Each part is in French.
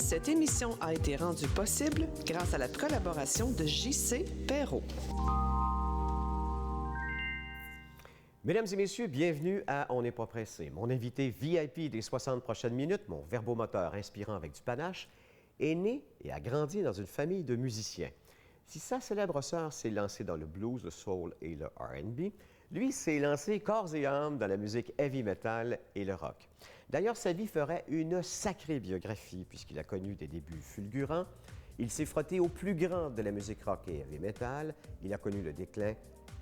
Cette émission a été rendue possible grâce à la collaboration de J.C. Perrault. Mesdames et messieurs, bienvenue à On n'est pas pressé. Mon invité VIP des 60 prochaines minutes, mon verbomoteur inspirant avec du panache, est né et a grandi dans une famille de musiciens. Si sa célèbre sœur s'est lancée dans le blues, le soul et le R&B, lui s'est lancé corps et âme dans la musique heavy metal et le rock. D'ailleurs, sa vie ferait une sacrée biographie puisqu'il a connu des débuts fulgurants. Il s'est frotté au plus grand de la musique rock et heavy metal. Il a connu le déclin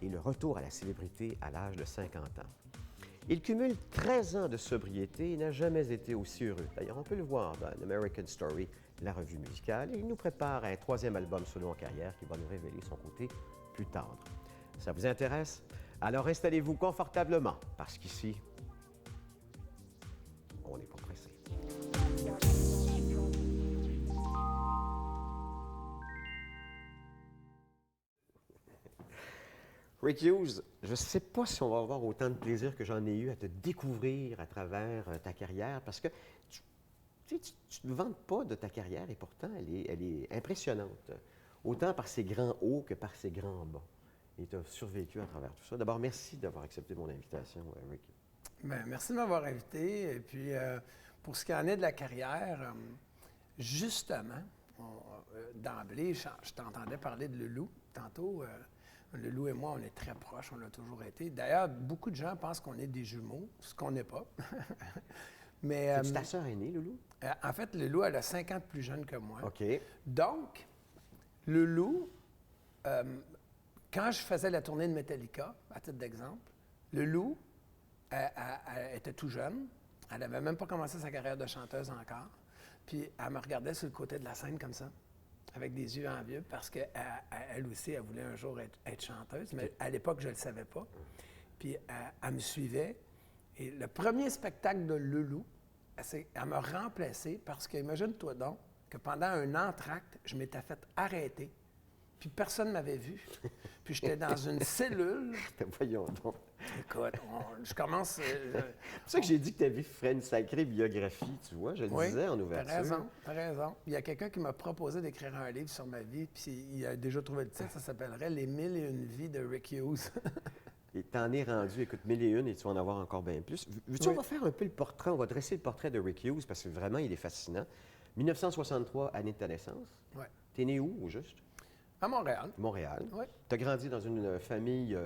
et le retour à la célébrité à l'âge de 50 ans. Il cumule 13 ans de sobriété et n'a jamais été aussi heureux. D'ailleurs, on peut le voir dans American Story, la revue musicale. Et il nous prépare un troisième album solo en carrière qui va nous révéler son côté plus tendre. Ça vous intéresse? Alors installez-vous confortablement, parce qu'ici, on n'est pas pressé. Rick Hughes, je ne sais pas si on va avoir autant de plaisir que j'en ai eu à te découvrir à travers ta carrière, parce que tu ne vantes pas de ta carrière et pourtant elle est impressionnante, autant par ses grands hauts que par ses grands bas. Et tu as survécu à travers tout ça. D'abord, merci d'avoir accepté mon invitation, Rick. Bien, merci de m'avoir invité. Et puis, pour ce qui en est de la carrière, justement, d'emblée, je t'entendais parler de Loulou tantôt. Loulou et moi, on est très proches, on l'a toujours été. D'ailleurs, beaucoup de gens pensent qu'on est des jumeaux, ce qu'on n'est pas. Mais C'est ta sœur aînée, Loulou? En fait, Loulou, elle a 5 ans de plus jeune que moi. OK. Donc, Loulou, quand je faisais la tournée de Metallica, à titre d'exemple, Loulou, elle était tout jeune. Elle n'avait même pas commencé sa carrière de chanteuse encore. Puis elle me regardait sur le côté de la scène comme ça, avec des yeux envieux, parce qu'elle aussi, elle voulait un jour être chanteuse. Mais à l'époque, je ne le savais pas. Puis elle me suivait. Et le premier spectacle de Loulou, elle m'a remplacé parce que, imagine-toi donc, que pendant un entracte, je m'étais fait arrêter. Puis personne ne m'avait vu. Puis j'étais dans une cellule. Voyons donc. Écoute, je commence... C'est pour ça que j'ai dit que ta vie ferait une sacrée biographie, tu vois. Je le disais en ouverture. T'as raison. Il y a quelqu'un qui m'a proposé d'écrire un livre sur ma vie, puis il a déjà trouvé le titre, ça s'appellerait « Les 1001 vies de Rick Hughes ». Et t'en es rendu, écoute, 1001 et tu vas en avoir encore bien plus. Veux-tu, on va faire un peu le portrait, on va dresser le portrait de Rick Hughes parce que vraiment, il est fascinant. 1963, année de ta naissance. Oui. T'es né où, au juste? À Montréal. Montréal. Oui. Tu as grandi dans une famille,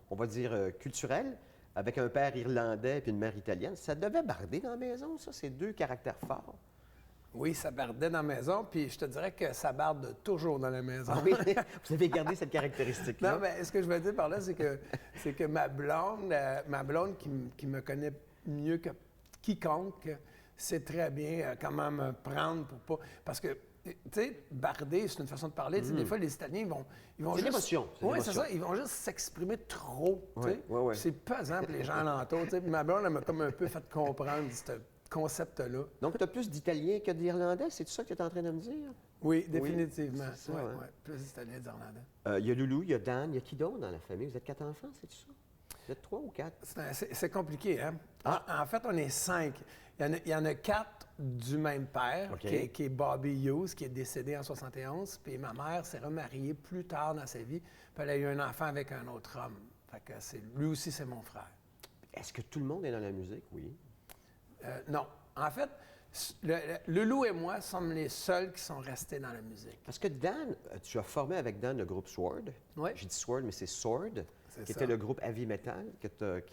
on va dire, culturelle, avec un père irlandais et une mère italienne. Ça devait barder dans la maison, ça, ces deux caractères forts. Oui, ça bardait dans la maison, puis je te dirais que ça barde toujours dans la maison. Ah oui, vous avez gardé cette caractéristique-là. Non, mais ce que je veux dire par là, c'est que ma blonde qui me connaît mieux que quiconque, sait très bien comment me prendre pour pas... Parce que, tu sais, barder, c'est une façon de parler. Tu sais, des fois, les Italiens, ils vont c'est juste... l'émotion. Oui, c'est ça. Ils vont juste s'exprimer trop, tu sais. Ouais. C'est pesant pour les gens alentours, tu sais. Ma blonde, elle m'a comme un peu fait comprendre ce concept-là. Donc, tu as plus d'italien que d'irlandais, c'est ça que tu es en train de me dire? Oui, définitivement. c'est ça, Oui, hein? plus d'italien d'irlandais. Il y a Loulou, il y a Dan, il y a qui d'autre dans la famille? Vous êtes 4 enfants, c'est ça? Vous êtes 3 ou 4? C'est compliqué, hein? En fait, on est 5. Il y en a 4 du même père, OK. qui est Bobby Hughes, qui est décédé en 71. Puis ma mère s'est remariée plus tard dans sa vie. Puis elle a eu un enfant avec un autre homme. Fait que lui aussi, c'est mon frère. Est-ce que tout le monde est dans la musique? Oui. Non. En fait, Loulou et moi sommes les seuls qui sont restés dans la musique. Parce que Dan, tu as formé avec Dan le groupe Sword. Oui. J'ai dit Sword, mais c'est Sword, qui ça. était le groupe heavy metal.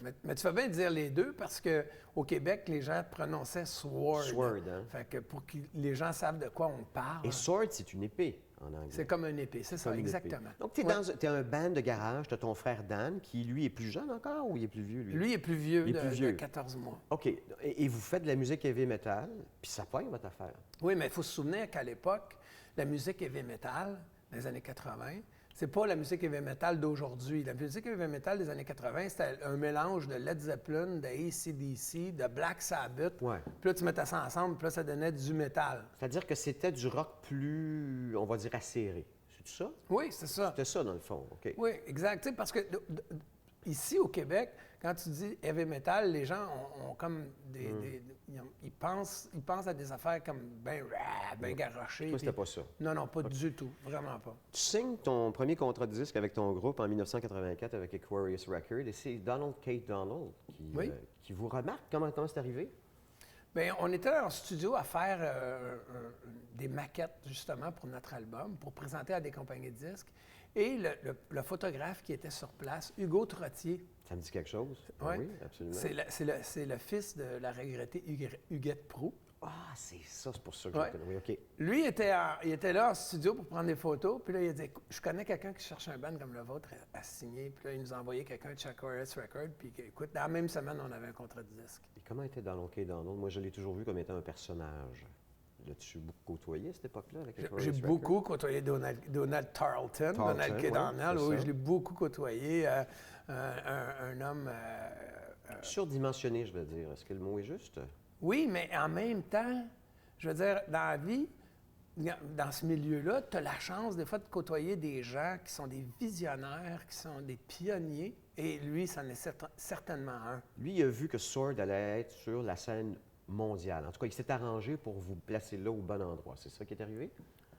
Mais tu fais bien dire les deux parce qu'au Québec, les gens prononçaient Sword. Sword, hein? Fait que pour que les gens savent de quoi on parle. Et Sword, c'est une épée en anglais. C'est comme une épée, c'est ça, Comme une exactement. épée. Donc, tu es un band de garage, tu as ton frère Dan, qui, lui, est plus jeune encore ou il est plus vieux, lui? Lui est plus vieux, Il est plus de vieux. 14 mois. OK. Et vous faites de la musique heavy metal, puis ça pogne votre affaire. Oui, mais il faut se souvenir qu'à l'époque, la musique heavy metal, dans les années 80, c'est pas la musique heavy metal d'aujourd'hui. La musique heavy metal des années 80, c'était un mélange de Led Zeppelin, de AC/DC, de Black Sabbath. Ouais. Puis là, tu mettais ça ensemble, puis là, ça donnait du métal. C'est-à-dire que c'était du rock plus, on va dire, acéré. C'est ça? Oui, c'est ça. C'était ça, dans le fond, OK. Oui, exact. Tu sais, parce que ici, au Québec, quand tu dis heavy metal, les gens ont comme ils pensent à des affaires comme ben garochées. Toi, c'était pas ça. Non, pas du tout. Vraiment pas. Tu signes ton premier contrat de disque avec ton groupe en 1984 avec Aquarius Records et c'est Donald K. Donald qui vous remarque. Comment c'est arrivé? Bien, on était en studio à faire des maquettes, justement, pour notre album, pour présenter à des compagnies de disques. Et le photographe qui était sur place, Hugo Trottier. Ça me dit quelque chose? Ouais. Oui, absolument. C'est le fils de la regrettée Huguette Proulx. Ah, c'est ça, c'est pour ça que je le connais. Oui, OK. Lui, il était là en studio pour prendre des photos. Puis là, il a dit, je connais quelqu'un qui cherche un band comme le vôtre à signer. Puis là, il nous a envoyé quelqu'un de chez Aquarius Records. Puis écoute, dans la même semaine, on avait un contrat de disque. Et comment était Donald K. Donald? Moi, je l'ai toujours vu comme étant un personnage. L'as-tu beaucoup côtoyé à cette époque-là avec Aquarius J'ai Records? beaucoup côtoyé Donald Tarleton, Donald K. Donald. Oui, je l'ai beaucoup côtoyé. Un homme... surdimensionné, je veux dire. Est-ce que le mot est juste? Oui, mais en même temps, je veux dire, dans la vie, dans ce milieu-là, tu as la chance des fois de côtoyer des gens qui sont des visionnaires, qui sont des pionniers, et lui, c'en est certainement un. Lui, il a vu que Sword allait être sur la scène mondiale. En tout cas, il s'est arrangé pour vous placer là au bon endroit. C'est ça qui est arrivé?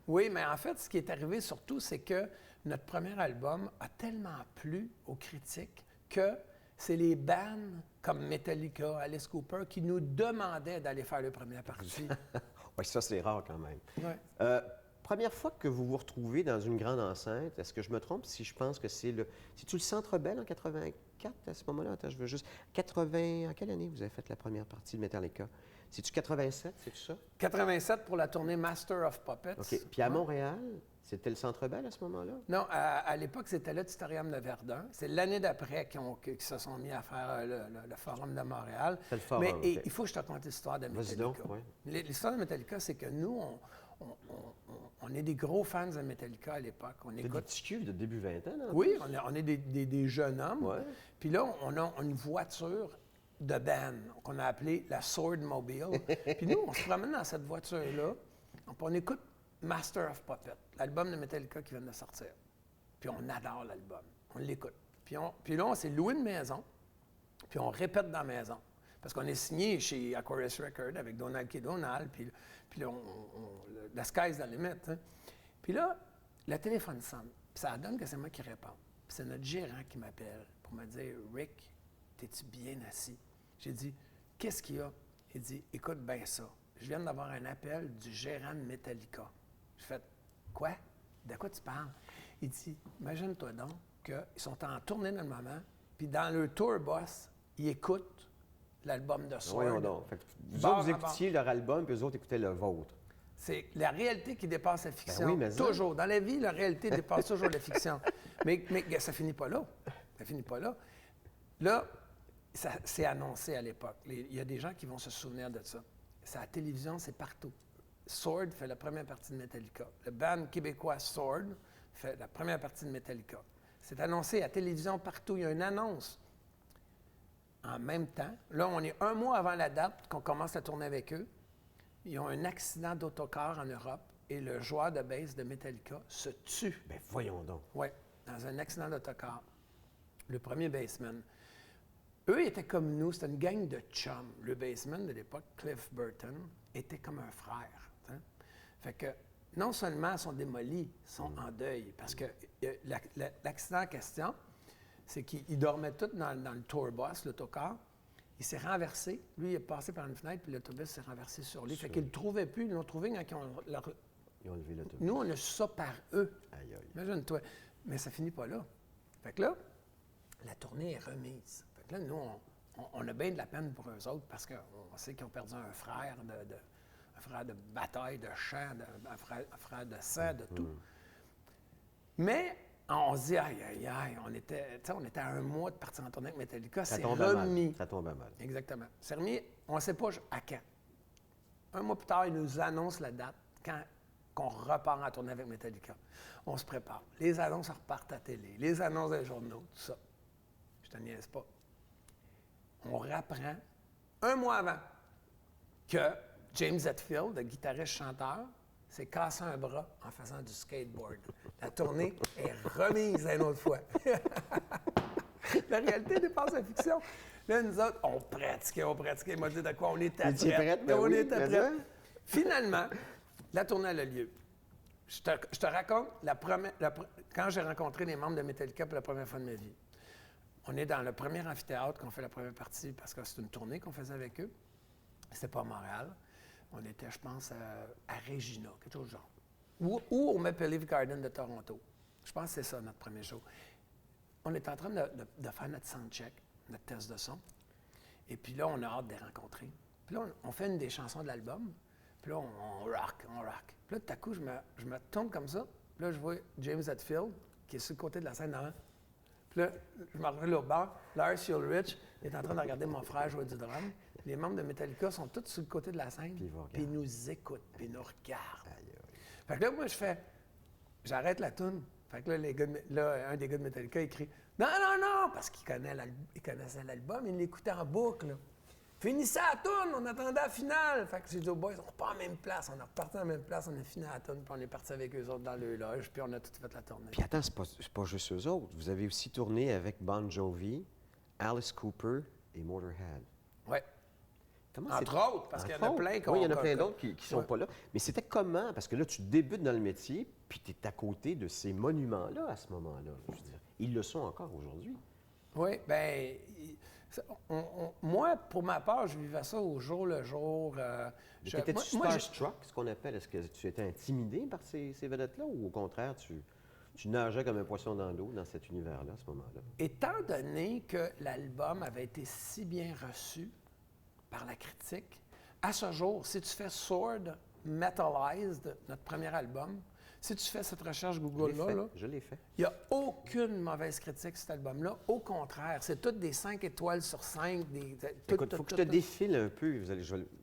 Oui, mais en fait, ce qui est arrivé surtout, c'est que notre premier album a tellement plu aux critiques que c'est les bands comme Metallica, Alice Cooper, qui nous demandaient d'aller faire le première partie. Oui, ça, c'est rare quand même. Ouais. Première fois que vous vous retrouvez dans une grande enceinte, est-ce que je me trompe si je pense que c'est-tu le Centre Bell en 84 à ce moment-là? Attends, je veux juste... 80... En quelle année vous avez fait la première partie de Metallica? C'est-tu 87, c'est-tu ça? 87 pour la tournée Master of Puppets. OK. Puis à Montréal, c'était le Centre Bell à ce moment-là? Non, à l'époque, c'était l'Auditorium de Verdun. C'est l'année d'après qu'ils se sont mis à faire le Forum de Montréal. C'est le Forum, Mais OK. il faut que je te raconte l'histoire de Metallica. Vas-y donc, oui. L'histoire de Metallica, c'est que nous, on est des gros fans de Metallica à l'époque. On T'as des écoute... petits culs de début vingtaine, hein? Oui, on est des jeunes hommes. Ouais. Puis là, on a une voiture de band qu'on a appelée la Sword Mobile. Puis nous, on se promène dans cette voiture-là. On écoute Master of Puppets, l'album de Metallica qui vient de sortir. Puis on adore l'album. On l'écoute. Puis là, on s'est loué une maison. Puis on répète dans la maison. Parce qu'on est signé chez Aquarius Records avec Donald K. Donald. Puis là, la sky's the limit. Hein. Puis là, le téléphone sonne. Puis ça donne que c'est moi qui réponds. Puis c'est notre gérant qui m'appelle pour me dire « Rick, t'es-tu bien assis? » J'ai dit « Qu'est-ce qu'il y a? » Il dit « Écoute bien ça. Je viens d'avoir un appel du gérant de Metallica. » J'ai fait « Quoi? De quoi tu parles? » Il dit « Imagine-toi donc qu'ils sont en tournée dans le moment, puis dans leur tour bus, ils écoutent l'album de Sword. » Voyons donc. Fait que vous autres, vous écoutiez leur album, puis eux autres écoutaient le vôtre. C'est la réalité qui dépasse la fiction. Ben oui, mais toujours. Dans la vie, la réalité dépasse toujours la fiction. Mais ça finit pas là. Ça finit pas là. Là, c'est annoncé à l'époque. Il y a des gens qui vont se souvenir de ça. C'est à la télévision, c'est partout. Sword fait la première partie de Metallica. Le band québécois Sword fait la première partie de Metallica. C'est annoncé à la télévision partout. Il y a une annonce. En même temps, là, on est un mois avant la date qu'on commence à tourner avec eux. Ils ont un accident d'autocar en Europe et le joueur de bass de Metallica se tue. Ben voyons donc. Oui, dans un accident d'autocar. Le premier bassman. Eux étaient comme nous, c'était une gang de chums. Le bassman de l'époque, Cliff Burton, était comme un frère. Hein? Fait que non seulement ils sont démolis, ils sont en deuil. Parce que l'accident en question, c'est qu'ils dormaient tous dans le tour bus, l'autocar. Il s'est renversé. Lui, il est passé par une fenêtre, puis l'autobus s'est renversé sur lui. Fait qu'ils ne le trouvaient plus. Ils l'ont trouvé quand ils ont levé l'autobus. Nous, on a su ça par eux. Aïe, aïe. Imagine-toi. Mais ça finit pas là. Fait que là, la tournée est remise. Fait que là, nous, on a bien de la peine pour eux autres parce qu'on sait qu'ils ont perdu un frère de bataille, de chant, un frère de sang, de tout. Mais on se dit, aïe, on était à un mois de partir en tournée avec Metallica, c'est remis. Mal. Ça tombe mal. Exactement. C'est remis, on ne sait pas à quand. Un mois plus tard, ils nous annoncent la date qu'on repart en tournée avec Metallica. On se prépare. Les annonces repartent à la télé, les annonces des journaux, tout ça. Je te niaise pas. On rapprend un mois avant que James Hetfield, le guitariste-chanteur, s'est cassé un bras en faisant du skateboard. La tournée est remise une autre fois. La réalité dépasse la fiction. Là, nous autres, on pratiquait. Il m'a dit de quoi on était Vous étiez prêts. prête? Ben On oui, était mais prêts. ça. Finalement, la tournée a lieu. Je te raconte, quand j'ai rencontré les membres de Metallica pour la première fois de ma vie. On est dans le premier amphithéâtre qu'on fait la première partie parce que c'est une tournée qu'on faisait avec eux. C'était pas à Montréal. On était, je pense, à Regina, quelque chose du genre. Ou au Maple Leaf Garden de Toronto. Je pense que c'est ça, notre premier show. On est en train de faire notre soundcheck, notre test de son. Et puis là, on a hâte de les rencontrer. Puis là, on fait une des chansons de l'album. Puis là, on rock. Puis là, tout à coup, je me tourne comme ça. Puis là, je vois James Hetfield, qui est sur le côté de la scène d'avant. Puis là, je me reviens au bar. Lars Ulrich est en train de regarder mon frère jouer du drum. Les membres de Metallica sont tous sur le côté de la scène. Puis ils nous écoutent, puis ils nous regardent. Fait que là, moi, j'arrête la toune. Fait que là, un des gars de Metallica écrit « Non, parce qu'il connaissait l'album, il l'écoutait en boucle. Là. Finissez la toune, on attendait la finale. Fait que j'ai dit aux boys, on repart à la même place. On est reparti à la même place, on a fini la toune, puis on est parti avec eux autres dans le loge, puis on a tout fait la tournée. Puis attends, c'est pas juste eux autres. Vous avez aussi tourné avec Bon Jovi, Alice Cooper et Motorhead. Oui. Entre autres, parce qu'il y en a plein Oui, il y en a plein d'autres qui ne sont pas là. Mais c'était comment? Parce que là, tu débutes dans le métier, puis tu es à côté de ces monuments-là à ce moment-là. Je veux dire, ils le sont encore aujourd'hui. Oui, bien, moi, pour ma part, je vivais ça au jour le jour. Étais-tu starstruck, ce qu'on appelle? Est-ce que tu étais intimidé par ces vedettes-là, ou au contraire, tu nageais comme un poisson dans l'eau dans cet univers-là, à ce moment-là? Étant donné que l'album avait été si bien reçu par la critique, à ce jour, si tu fais Sword Metalized, notre premier album, si tu fais cette recherche Google-là, je l'ai fait. Il n'y a aucune mauvaise critique sur cet album-là. Au contraire, c'est toutes des 5 étoiles sur 5. Écoute, il faut que je te défile un peu.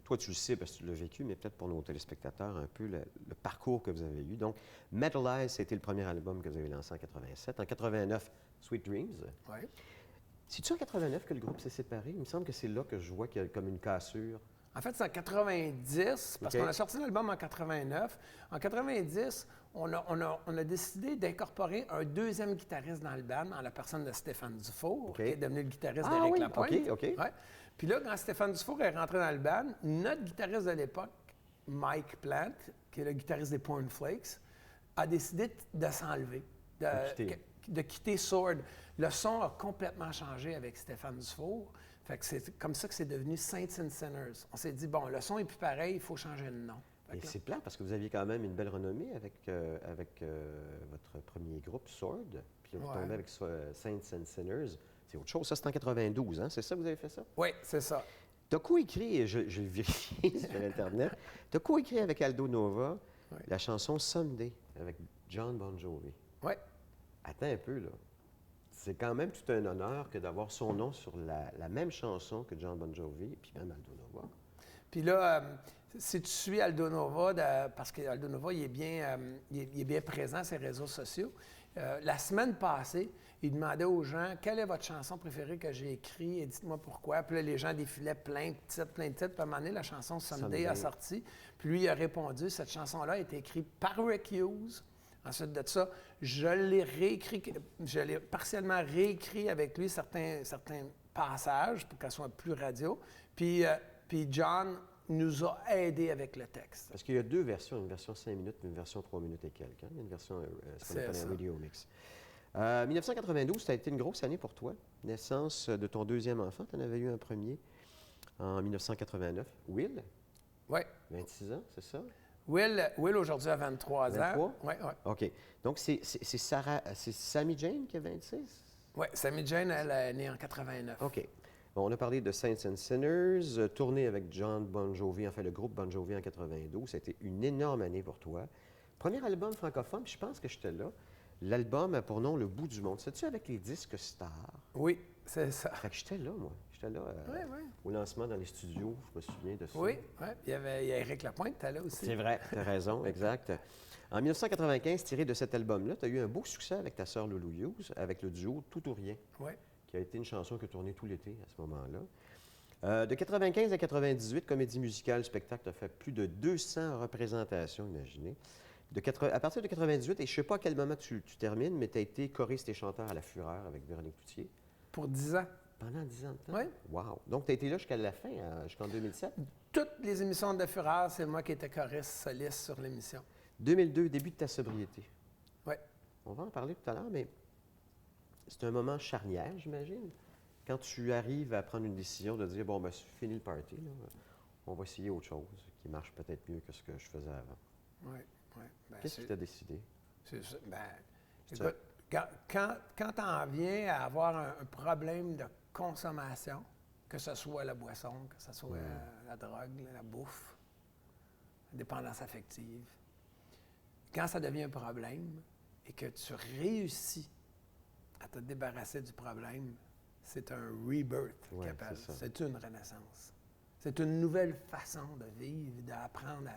Toi, tu le sais parce que tu l'as vécu, mais peut-être pour nos téléspectateurs, un peu le parcours que vous avez eu. Donc, Metalize, c'était le premier album que vous avez lancé en 87. En 89, Sweet Dreams. Oui. C'est-tu en 89 que le groupe s'est séparé? Il me semble que c'est là que je vois qu'il y a comme une cassure. En fait, c'est en 90, parce qu'on a sorti l'album en 89. En 90, on a décidé d'incorporer un deuxième guitariste dans le band, en la personne de Stéphane Dufour, qui est devenu le guitariste d'Éric Lapointe. OK. Ouais. Puis là, quand Stéphane Dufour est rentré dans le band, notre guitariste de l'époque, Mike Plant, qui est le guitariste des Porn Flakes, a décidé de s'enlever, de quitter Sword. Le son a complètement changé avec Stéphane Dufour. Fait que c'est comme ça que c'est devenu Saints and Sinners. On s'est dit, bon, le son est plus pareil, il faut changer de nom. Et c'est plate parce que vous aviez quand même une belle renommée avec votre premier groupe, Sword. Puis vous tombez avec Saints and Sinners. C'est autre chose. Ça, c'est en 92, hein? C'est ça que vous avez fait ça? Oui, c'est ça. Tu as coécrit, je l'ai vérifié sur Internet, tu as coécrit avec Aldo Nova la chanson Someday avec John Bon Jovi. Oui. Attends un peu, là. C'est quand même tout un honneur que d'avoir son nom sur la même chanson que John Bon Jovi et puis même Aldo Nova. Puis là, si tu suis Aldo Nova, parce qu'Aldo Nova, il est bien présent sur ses réseaux sociaux, la semaine passée, il demandait aux gens « Quelle est votre chanson préférée que j'ai écrite et dites-moi pourquoi. » Puis là, les gens défilaient plein de titres. Puis à un moment donné, la chanson « Someday » a sorti. Puis lui, il a répondu « Cette chanson-là a été écrite par Rick Hughes. » Ensuite de ça, je l'ai partiellement réécrit avec lui certains passages pour qu'elle soit plus radio. Puis John nous a aidés avec le texte. Parce qu'il y a deux versions, une version 5 minutes et une version 3 minutes et quelques. Hein? Il y a une version, ce qu'on appelle un radio mix. 1992, ça a été une grosse année pour toi. Naissance de ton deuxième enfant, tu en avais eu un premier en 1989. Will? Oui. 26 ans, c'est ça? Will aujourd'hui a 23 ans. Oui. OK. Donc, c'est Sammy Jane qui a 26? Oui, Sammy Jane, elle est née en 89. OK. Bon, on a parlé de Saints and Sinners, tourné avec John Bon Jovi, enfin le groupe Bon Jovi en 92. Ça a été une énorme année pour toi. Premier album francophone, puis je pense que j'étais là. L'album a pour nom Le Bout du Monde. C'est-tu avec les disques stars? Oui, c'est ça. Fait que j'étais là, moi. J'étais là au lancement dans les studios. Je me souviens de ça. Oui. Il y a Éric Lapointe, tu là aussi. C'est vrai, tu as raison, exact. En 1995, tiré de cet album-là, tu as eu un beau succès avec ta sœur Loulou Hughes, avec le duo Tout ou Rien, qui a été une chanson que tournée tout l'été à ce moment-là. De 95 à 98, comédie musicale, spectacle, tu as fait plus de 200 représentations, imaginez. À partir de 98, et je ne sais pas à quel moment tu termines, mais tu as été choriste et chanteur à La Fureur avec Véronique Cloutier. pour 10 ans. Pendant 10 ans de temps? Oui. Wow! Donc, tu as été là jusqu'à la fin, jusqu'en 2007? Toutes les émissions de Fureur, c'est moi qui étais choriste soliste sur l'émission. 2002, début de ta sobriété. Oui. On va en parler tout à l'heure, mais c'est un moment charnière, j'imagine. Quand tu arrives à prendre une décision de dire, bon, ben, c'est fini le party, là, on va essayer autre chose qui marche peut-être mieux que ce que je faisais avant. Oui, oui. Ben, Qu'est-ce qui t'a décidé? C'est ça. Ben, Ça- écoute, quand tu en viens à avoir un problème de consommation, que ce soit la boisson, que ce soit la drogue, la bouffe, la dépendance affective, quand ça devient un problème et que tu réussis à te débarrasser du problème, c'est un rebirth Ouais, qu'ils appellent. c'est ça. C'est une renaissance. C'est une nouvelle façon de vivre, d'apprendre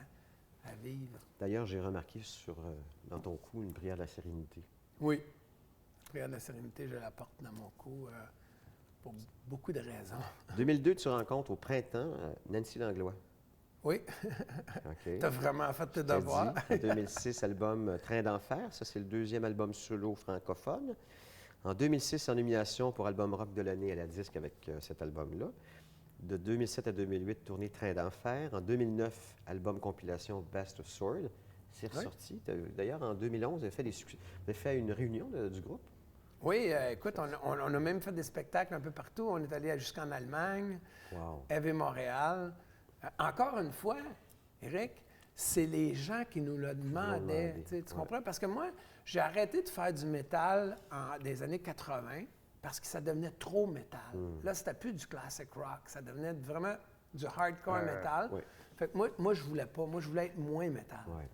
à vivre. D'ailleurs, j'ai remarqué dans ton cou une prière de la sérénité. Oui. La prière de la sérénité, je la porte dans mon cou pour beaucoup de raisons. 2002, tu rencontres au printemps Nancy Langlois. Oui, OK. tu as vraiment fait tes Je t'ai devoirs. dit, en 2006, album Train d'enfer. Ça, c'est le deuxième album solo francophone. En 2006, en nomination pour album rock de l'année à la disque avec cet album-là. De 2007 à 2008, tournée Train d'enfer. En 2009, album compilation Best of Sword. C'est ressorti. D'ailleurs, en 2011, vous avez fait des succès. Vous avez fait une réunion du groupe. Oui, écoute, on a même fait des spectacles un peu partout. On est allé jusqu'en Allemagne, Wow. Eve Montréal. Encore une fois, Éric, c'est les gens qui nous le demandaient. Tu comprends? Parce que moi, j'ai arrêté de faire du métal des années 80 parce que ça devenait trop métal. Là, c'était plus du classic rock. Ça devenait vraiment du hardcore métal. oui. Fait que moi, je voulais pas. Moi, je voulais être moins métal. Ouais.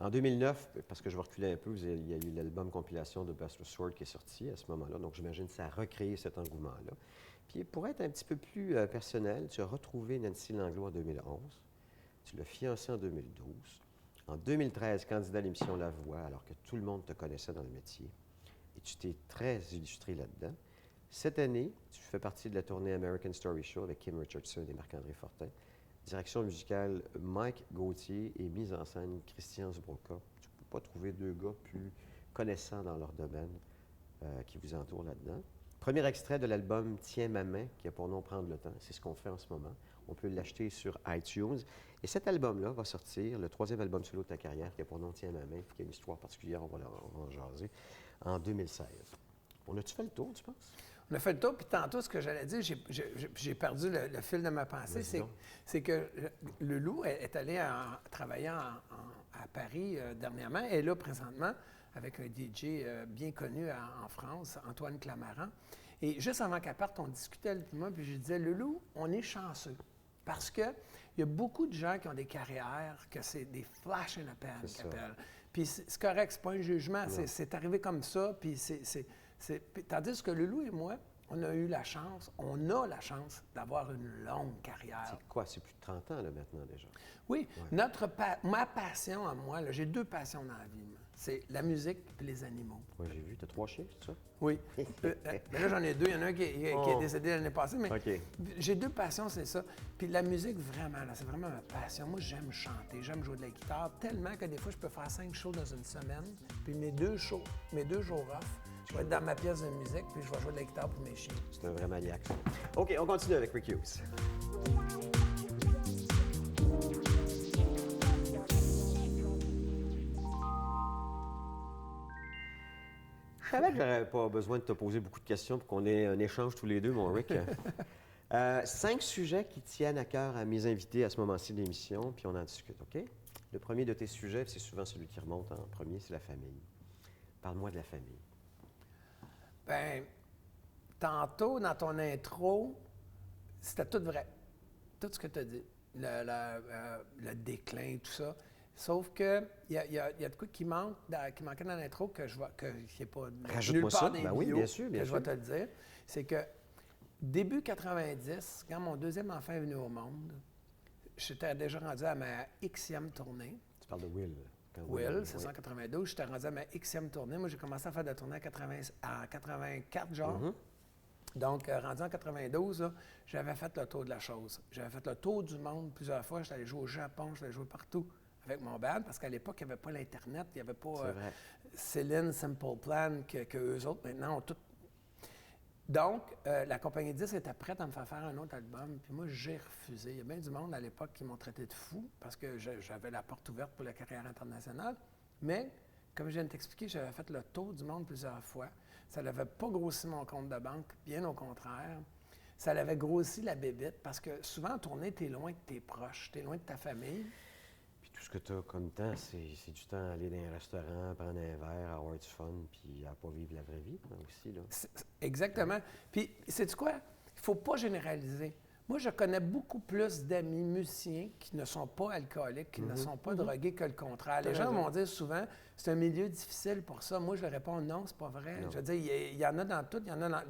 En 2009, parce que je vais reculer un peu, il y a eu l'album compilation de Best of Sword qui est sorti à ce moment-là. Donc, j'imagine que ça a recréé cet engouement-là. Puis, pour être un petit peu plus personnel, tu as retrouvé Nancy Langlois en 2011. Tu l'as fiancée en 2012. En 2013, candidat à l'émission La Voix, alors que tout le monde te connaissait dans le métier. Et tu t'es très illustré là-dedans. Cette année, tu fais partie de la tournée American Story Show avec Kim Richardson et Marc-André Fortin. Direction musicale Mike Gauthier et mise en scène Christian Zbroka. Tu ne peux pas trouver deux gars plus connaissants dans leur domaine qui vous entourent là-dedans. Premier extrait de l'album Tiens ma main, qui a pour nom Prendre le temps. C'est ce qu'on fait en ce moment. On peut l'acheter sur iTunes. Et cet album-là va sortir, le troisième album solo de ta carrière, qui a pour nom Tiens ma main, puis qui a une histoire particulière, on va en jaser, en 2016. On a-tu fait le tour, tu penses? On a fait le tour, puis tantôt, ce que j'allais dire, j'ai perdu le fil de ma pensée, c'est que le Loup est allé travailler à Paris dernièrement, et là, présentement, avec un DJ bien connu en France, Antoine Clamaran. Et juste avant qu'elle parte, on discutait avec moi, puis je disais, le Loup, on est chanceux, parce qu'il y a beaucoup de gens qui ont des carrières, que c'est des flash in the pan, qu'ils appellent. Puis c'est correct, c'est pas un jugement, c'est arrivé comme ça, puis tandis que le Loup et moi, on a la chance d'avoir une longue carrière. C'est quoi? C'est plus de 30 ans, là, maintenant, déjà. Oui. Ma passion à moi, là, j'ai deux passions dans la vie. C'est la musique et les animaux. Oui, j'ai vu. Tu as 3 chiens, c'est ça? Oui. Mais là, j'en ai 2. Il y en a un qui est décédé l'année passée. Mais j'ai deux passions, c'est ça. Puis la musique, vraiment, là, c'est vraiment ma passion. Moi, j'aime chanter, j'aime jouer de la guitare, tellement que des fois, je peux faire 5 shows dans une semaine. Puis mes deux jours off, je vais être dans ma pièce de musique, puis je vais jouer de la guitare pour mes chiens. C'est un vrai maniaque, ça. OK, on continue avec Rick Hughes. Je savais que j'aurais pas besoin de te poser beaucoup de questions pour qu'on ait un échange tous les deux, mon Rick. 5 sujets qui tiennent à cœur à mes invités à ce moment-ci de l'émission, puis on en discute, OK? Le premier de tes sujets, c'est souvent celui qui remonte en premier, c'est la famille. Parle-moi de la famille. Bien, tantôt, dans ton intro, c'était tout vrai. Tout ce que tu as dit. Le déclin, tout ça. Sauf que il y a de quoi qui manquait dans l'intro que qui n'est pas nulle part dans les oui, bios, bien sûr, que je vais te le dire. C'est que début 90, quand mon deuxième enfant est venu au monde, j'étais déjà rendu à ma Xème tournée. Tu parles de Will. Will, c'est ça, en 92. J'étais rendu à ma Xème tournée. Moi, j'ai commencé à faire de la tournée en 84, genre. Donc, rendu en 92, là, j'avais fait le tour de la chose. J'avais fait le tour du monde plusieurs fois. J'étais allé jouer au Japon, j'étais allé jouer partout avec mon band, parce qu'à l'époque, il n'y avait pas l'Internet, il n'y avait pas Céline, Simple Plan, qu'eux autres, maintenant, ont tout. Donc, la compagnie 10 était prête à me faire un autre album, puis moi, j'ai refusé. Il y a bien du monde à l'époque qui m'ont traité de fou parce que j'avais la porte ouverte pour la carrière internationale. Mais, comme je viens de t'expliquer, j'avais fait le tour du monde plusieurs fois. Ça n'avait pas grossi mon compte de banque, bien au contraire. Ça l'avait grossi la bébite parce que souvent, en tournée, tu es loin de tes proches, tu es loin de ta famille. Puis tout ce que tu as comme temps, c'est du temps à aller dans un restaurant, prendre un verre, avoir du fun, puis à pas vivre la vraie vie aussi, là. Exactement. Puis, sais-tu quoi? Il ne faut pas généraliser. Moi, je connais beaucoup plus d'amis musiciens qui ne sont pas alcooliques, qui ne sont pas drogués que le contraire. Les gens m'ont dit souvent, c'est un milieu difficile pour ça. Moi, je leur réponds, non, c'est pas vrai. Non. Je veux dire, il y en a dans tout. Il y en a dans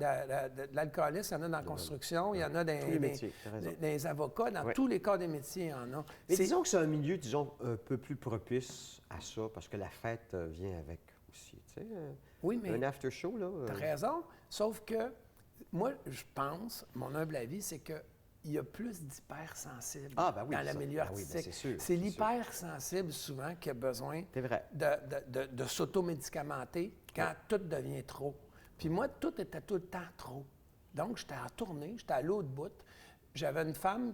de l'alcoolisme, il y en a dans la construction, il y en a Tous les métiers, t'as raison. dans les avocats, dans tous les corps des métiers, il y en a. Mais disons que c'est un milieu, disons, un peu plus propice à ça, parce que la fête vient avec aussi, tu sais. Oui, mais un after-show, là. tu as raison, sauf que moi, je pense, mon humble avis, c'est que il y a plus d'hypersensibles Ah, ben oui, dans le ça. milieu Ben oui, ben artistique. c'est sûr, C'est c'est l'hypersensible souvent qui a besoin C'est vrai. de s'automédicamenter quand tout devient trop. Puis moi, tout était tout le temps trop. Donc, j'étais en tournée, j'étais à l'autre bout. J'avais une femme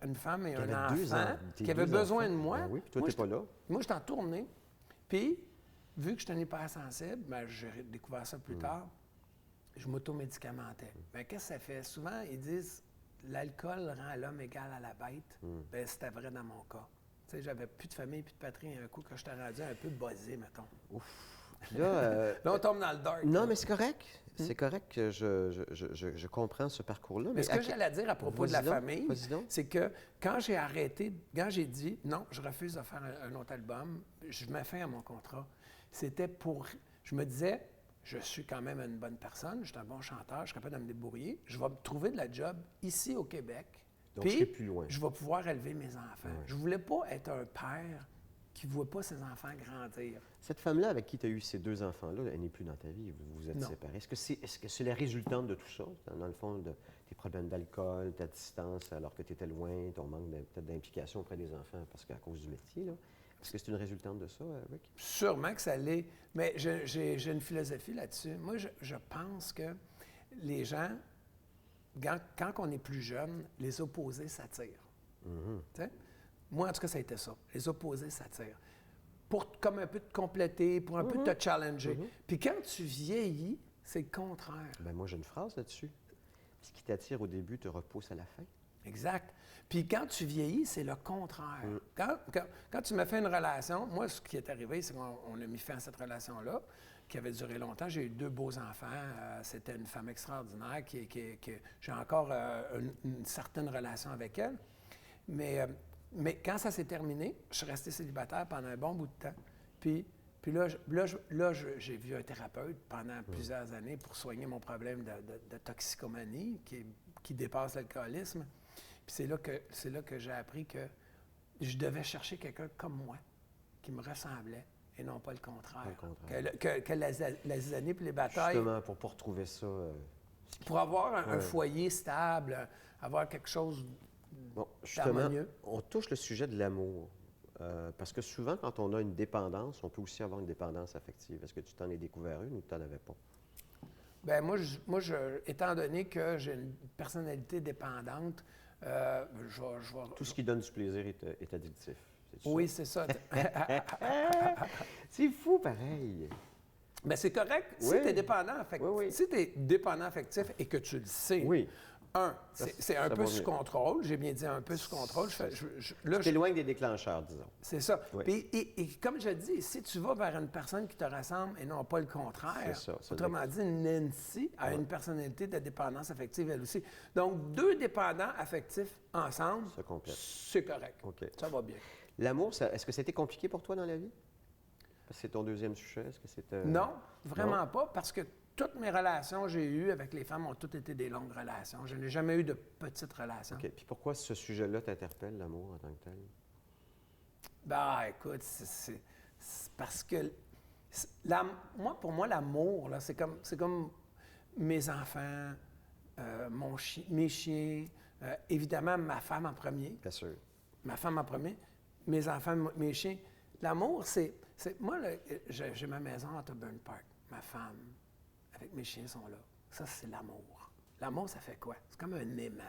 une femme et un avait enfant qui avaient besoin de moi. Ben oui, puis toi, t'es pas là. Moi, j'étais en tournée. Puis, vu que j'étais un hypersensible, ben, j'ai découvert ça plus tard, je m'automédicamentais. Bien, qu'est-ce que ça fait? Souvent, ils disent l'alcool rend l'homme égal à la bête. Bien, c'était vrai dans mon cas. Tu sais, j'avais plus de famille, plus de patrie, un coup, quand j'étais rendu un peu buzzé, mettons. Puis là, Là, on tombe dans le dark. non, là. mais c'est correct. C'est correct que je comprends ce parcours-là. Mais ce que j'allais dire à propos de la Vas-y donc, famille, vas-y donc. c'est que quand j'ai arrêté, quand j'ai dit non, je refuse de faire un autre album, je mets fin à mon contrat. C'était pour. Je me disais, je suis quand même une bonne personne, je suis un bon chanteur, je suis capable de me débrouiller, je vais me trouver de la job ici au Québec. Donc, puis je serai plus loin. je vais pouvoir élever mes enfants. Je ne voulais pas être un père qui ne voit pas ses enfants grandir. Cette femme-là avec qui tu as eu ces deux enfants-là, elle n'est plus dans ta vie, vous vous êtes Non. séparés. Est-ce que c'est la résultante de tout ça, dans le fond, de tes problèmes d'alcool, ta distance alors que tu étais loin, ton manque peut-être d'implication auprès des enfants parce qu'à cause du métier, là? Est-ce que c'est une résultante de ça, Rick? Sûrement que ça l'est, mais j'ai une philosophie là-dessus. Moi, je pense que les gens, quand on est plus jeune, les opposés s'attirent. Tu sais? Moi, en tout cas, ça a été ça. Les opposés s'attirent. Pour comme un peu te compléter, pour un peu te challenger. Puis quand tu vieillis, c'est le contraire. Ben moi, j'ai une phrase là-dessus. Ce qui t'attire au début te repousse à la fin. Exact. Puis quand tu vieillis, c'est le contraire. Quand tu m'as fait une relation, moi, ce qui est arrivé, c'est qu'on a mis fin à cette relation-là, qui avait duré longtemps. J'ai eu 2 beaux enfants. C'était une femme extraordinaire j'ai encore une certaine relation avec elle. Mais quand ça s'est terminé, je suis resté célibataire pendant un bon bout de temps. Puis là, j'ai vu un thérapeute pendant plusieurs années pour soigner mon problème de toxicomanie qui dépasse l'alcoolisme. Puis c'est là que j'ai appris que je devais chercher quelqu'un comme moi, qui me ressemblait, et non pas le contraire. Pas le contraire. Que les années puis les batailles... Justement, pour ne pas retrouver ça... Pour avoir un foyer stable, avoir quelque chose Bon, justement, d'harmonieux. on touche le sujet de l'amour. Parce que souvent, quand on a une dépendance, on peut aussi avoir une dépendance affective. Est-ce que tu t'en es découvert une ou tu n'en avais pas? Bien, moi, étant donné que j'ai une personnalité dépendante, je vais... Tout ce qui donne du plaisir est addictif. Oui, c'est ça. C'est fou, pareil. Mais c'est correct si Oui. tu es dépendant affectif. Oui, oui. Si tu es dépendant affectif et que tu le sais, Oui. c'est un ça peu va sous mieux. contrôle. J'ai bien dit un peu sous contrôle. Là, Tu t'éloignes des déclencheurs, disons. c'est ça. Oui. Puis, et comme je dis, si tu vas vers une personne qui te ressemble et non pas le contraire, C'est ça, autrement dit, Nancy a une personnalité de dépendance affective elle aussi. Donc, 2 dépendants affectifs ensemble, Ça complète. c'est correct. OK. Ça va bien. L'amour, est-ce que c'était compliqué pour toi dans la vie? Parce que c'est ton deuxième sujet. Est-ce que c'était... Non, vraiment pas, parce que toutes mes relations que j'ai eues avec les femmes ont toutes été des longues relations. Je n'ai jamais eu de petites relations. OK. Puis pourquoi ce sujet-là t'interpelle, l'amour, en tant que tel? Ben, écoute, c'est parce que pour moi, l'amour, là, c'est comme mes enfants, mes chiens, évidemment ma femme en premier. Bien sûr. Ma femme en premier, mes enfants, mes chiens. L'amour, moi, là, j'ai ma maison à Burn Park. Ma femme, avec mes chiens sont là. Ça, c'est l'amour. L'amour, ça fait quoi? C'est comme un aimant.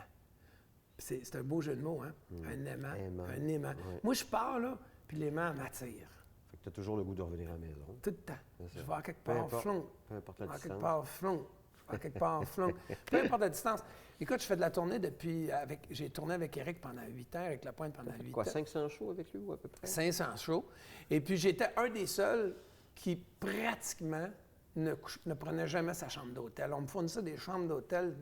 C'est un beau jeu de mots, hein? Un aimant. Un aimant. Ouais. Moi, je pars, là, puis l'aimant m'attire. Fait que tu as toujours le goût de revenir à la maison. Tout le temps. C'est ça. Je vais à quelque Peu part, importe- flon. peu importe la Je vais à quelque distance. part, flon. Je vais à quelque part, flon. Peu importe la distance. Écoute, je fais de la tournée depuis... J'ai tourné avec Éric pendant 8 ans, avec Lapointe pendant 8 Quoi, ans. 500 shows avec lui ou à peu près? 500 shows. Et puis, j'étais un des seuls qui, pratiquement, ne prenait jamais sa chambre d'hôtel. On me fournissait des chambres d'hôtel,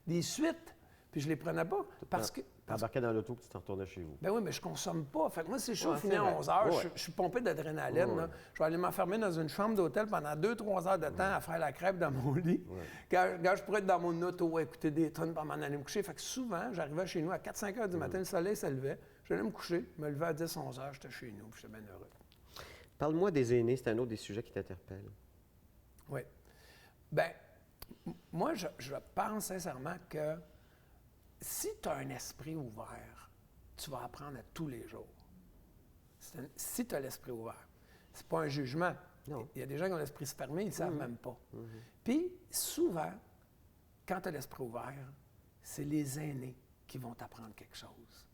des suites, puis je les prenais pas parce que... T'embarquais dans l'auto et tu t'en retournais chez vous. Ben oui, mais je consomme pas. Fait que moi, c'est chaud, Ouais, fini c'est à vrai. 11 heures, Ouais. je suis pompé d'adrénaline. Ouais. Là. Je vais aller m'enfermer dans une chambre d'hôtel pendant 2-3 heures de temps à faire la crêpe dans mon lit. Quand je pourrais être dans mon auto, écouter des tonnes pour m'en aller me coucher. Fait que souvent, j'arrivais chez nous à 4-5 heures du matin, le soleil se levait, j'allais me coucher, me levais à 10-11 heures, j'étais chez nous, puis j'étais bien heureux. Parle-moi des aînés, c'est un autre des sujets qui t'interpelle. Oui. Bien, moi, je pense sincèrement que si tu as un esprit ouvert, tu vas apprendre à tous les jours. Si tu as l'esprit ouvert, c'est pas un jugement. Non. Il y a des gens qui ont l'esprit fermé, ils ne savent même pas. Puis, souvent, quand tu as l'esprit ouvert, c'est les aînés qui vont t'apprendre quelque chose.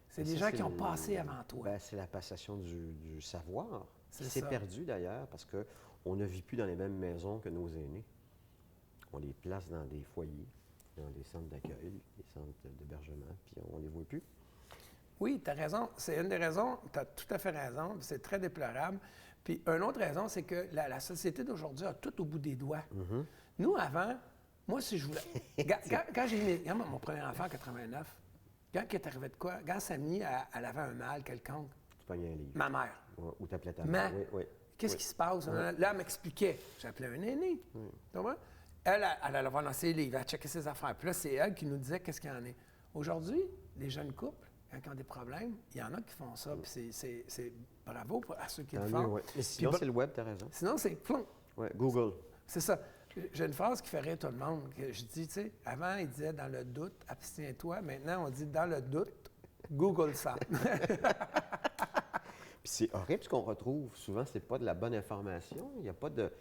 C'est des gens qui ont passé avant toi. Ben, c'est la passation du savoir. C'est Qui s'est ça. perdu d'ailleurs parce qu'on ne vit plus dans les mêmes maisons que nos aînés. On les place dans des foyers, dans des centres d'accueil, des centres d'hébergement, puis on ne les voit plus. Oui, tu as raison. C'est une des raisons. Tu as tout à fait raison. C'est très déplorable. Puis, une autre raison, c'est que la société d'aujourd'hui a tout au bout des doigts. Nous, avant, moi, si je voulais. Quand j'ai eu mon premier enfant en 89, quand il est arrivé de quoi? Quand Samy, elle avait un mal quelconque, Tu pognais un livre. ma mère. Ou t'appelais ta Mais, mère. Oui, oui. qu'est-ce qui se passe? Là, elle m'expliquait. J'appelais un aîné. Tu comprends? Elle allait voir dans ses livres, elle checkait ses affaires. Puis là, c'est elle qui nous disait qu'est-ce qu'il y en a. Aujourd'hui, les jeunes couples, quand ils ont des problèmes, il y en a qui font ça. Puis c'est bravo à ceux qui le Tant font. mieux, ouais. Mais sinon, Puis, c'est le web, tu as raison. sinon, c'est plomb. Ouais, Google. C'est ça. J'ai une phrase qui fait rire tout le monde. Que je dis, tu sais, avant, il disait dans le doute, abstiens-toi. Maintenant, on dit dans le doute, Google ça. Puis c'est horrible ce qu'on retrouve. Souvent, c'est pas de la bonne information. Il n'y a pas de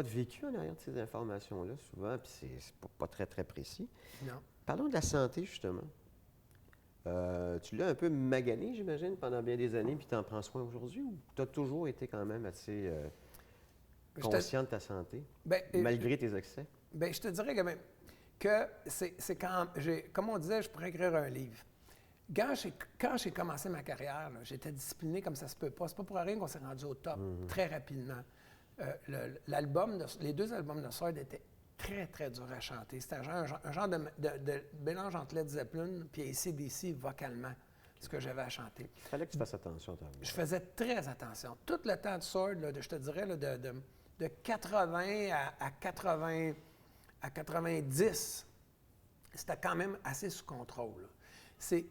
vécu en arrière de ces informations-là, souvent, puis c'est pas très, très précis. Non. Parlons de la santé, justement. Tu l'as un peu magané, j'imagine, pendant bien des années, puis tu en prends soin aujourd'hui, ou tu as toujours été quand même assez conscient de ta santé, Ben, malgré tes excès? Bien, je te dirais quand même que c'est quand comme on disait, je pourrais écrire un livre. Quand j'ai commencé ma carrière, là, j'étais discipliné comme ça se peut pas. C'est pas pour rien qu'on s'est rendu au top très rapidement. Les 2 albums de Sword étaient très, très durs à chanter. C'était un genre de mélange entre Led Zeppelin et AC/DC vocalement, ce que j'avais à chanter. Il fallait que tu fasses attention à ta voix. Je faisais très attention. Tout le temps de Sword, là, je te dirais, là, de 80 à 90, c'était quand même assez sous contrôle. C'est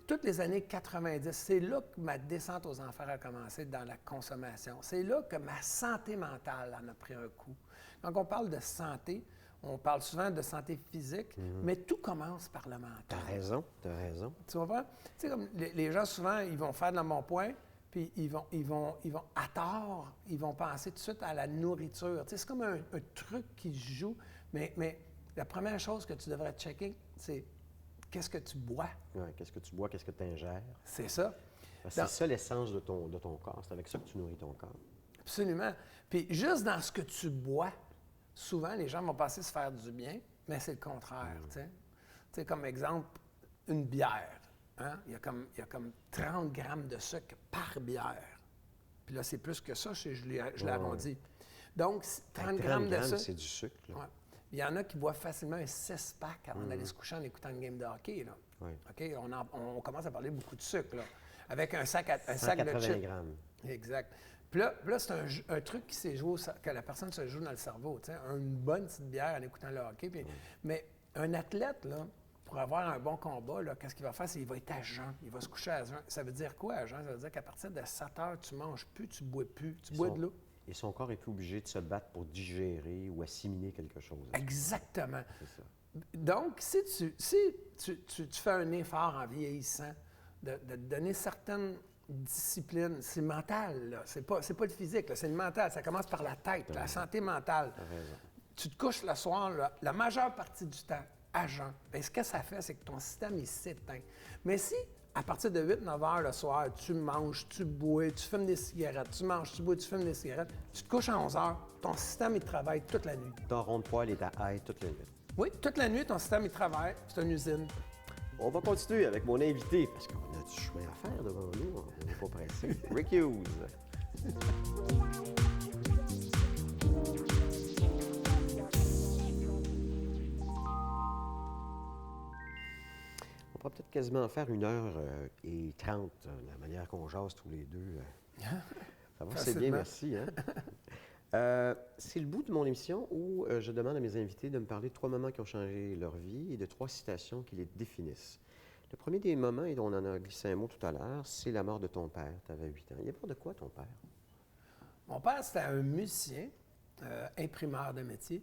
toutes les années 90. C'est là que ma descente aux enfers a commencé dans la consommation. C'est là que ma santé mentale en a pris un coup. Quand on parle de santé, on parle souvent de santé physique, mais tout commence par le mental. T'as raison, t'as raison. Tu comprends? Tu sais, comme les gens, souvent, ils vont faire de l'embonpoint, puis ils vont, à tort, ils vont penser tout de suite à la nourriture. Tu sais, c'est comme un truc qui se joue, mais la première chose que tu devrais checker, c'est qu'est-ce que tu bois. Ouais, qu'est-ce que tu bois, qu'est-ce que tu ingères? C'est ça. C'est ça l'essence de ton corps. C'est avec ça que tu nourris ton corps. Absolument. Puis juste dans ce que tu bois, souvent, les gens vont penser se faire du bien, mais c'est le contraire, tu sais. Tu sais, comme exemple, une bière. Hein? Il y a comme 30 grammes de sucre par bière. Puis là, c'est plus que ça, je l'ai arrondi. Donc, 30 grammes de sucre. C'est du sucre, là. Ouais. Il y en a qui boivent facilement un 6-pack avant d'aller se coucher en écoutant une game de hockey, là. Oui. OK? On commence à parler beaucoup de sucre, là. Avec un sac de 180 chips. grammes. Exact. Puis là c'est un truc qui s'est joué, que la personne se joue dans le cerveau, tu sais, une bonne petite bière en écoutant le hockey. Puis, mais un athlète, là, pour avoir un bon combat, là, qu'est-ce qu'il va faire? C'est qu'il va être à jeun. Il va se coucher à jeun. Ça veut dire quoi, à jeun? Ça veut dire qu'à partir de 7 heures, tu manges plus, tu bois plus, tu bois de l'eau. Et son corps est plus obligé de se battre pour digérer ou assimiler quelque chose. Exactement. C'est ça. Donc, si tu fais un effort en vieillissant, de donner certaines disciplines, c'est mental, là. C'est pas le physique, là, c'est le mental. Ça commence par la tête, la santé mentale. T'as raison. tu te couches le soir, la majeure partie du temps, à jeun. Bien, ce que ça fait, c'est que ton système, il s'éteint. Mais si, à partir de 8-9 heures le soir, tu manges, tu bois, tu fumes des cigarettes, tu manges, tu bois, tu fumes des cigarettes, tu te couches à 11 heures, ton système, il travaille toute la nuit. Ton rond de poêle est à high toute la nuit. Oui, toute la nuit, ton système, il travaille. C'est une usine. On va continuer avec mon invité, parce qu'on a du chemin à faire devant nous. On n'est pas pressé. Rick Hughes. On pourra peut-être quasiment faire 1h30, la manière qu'on jase tous les deux. Ça va, c'est bien, merci. Hein? C'est le bout de mon émission où je demande à mes invités de me parler de 3 moments qui ont changé leur vie et de 3 citations qui les définissent. Le premier des moments, et on en a glissé un mot tout à l'heure, c'est la mort de ton père. Tu avais 8 ans. Il est mort de quoi, ton père? Mon père, c'était un musicien, imprimeur de métier.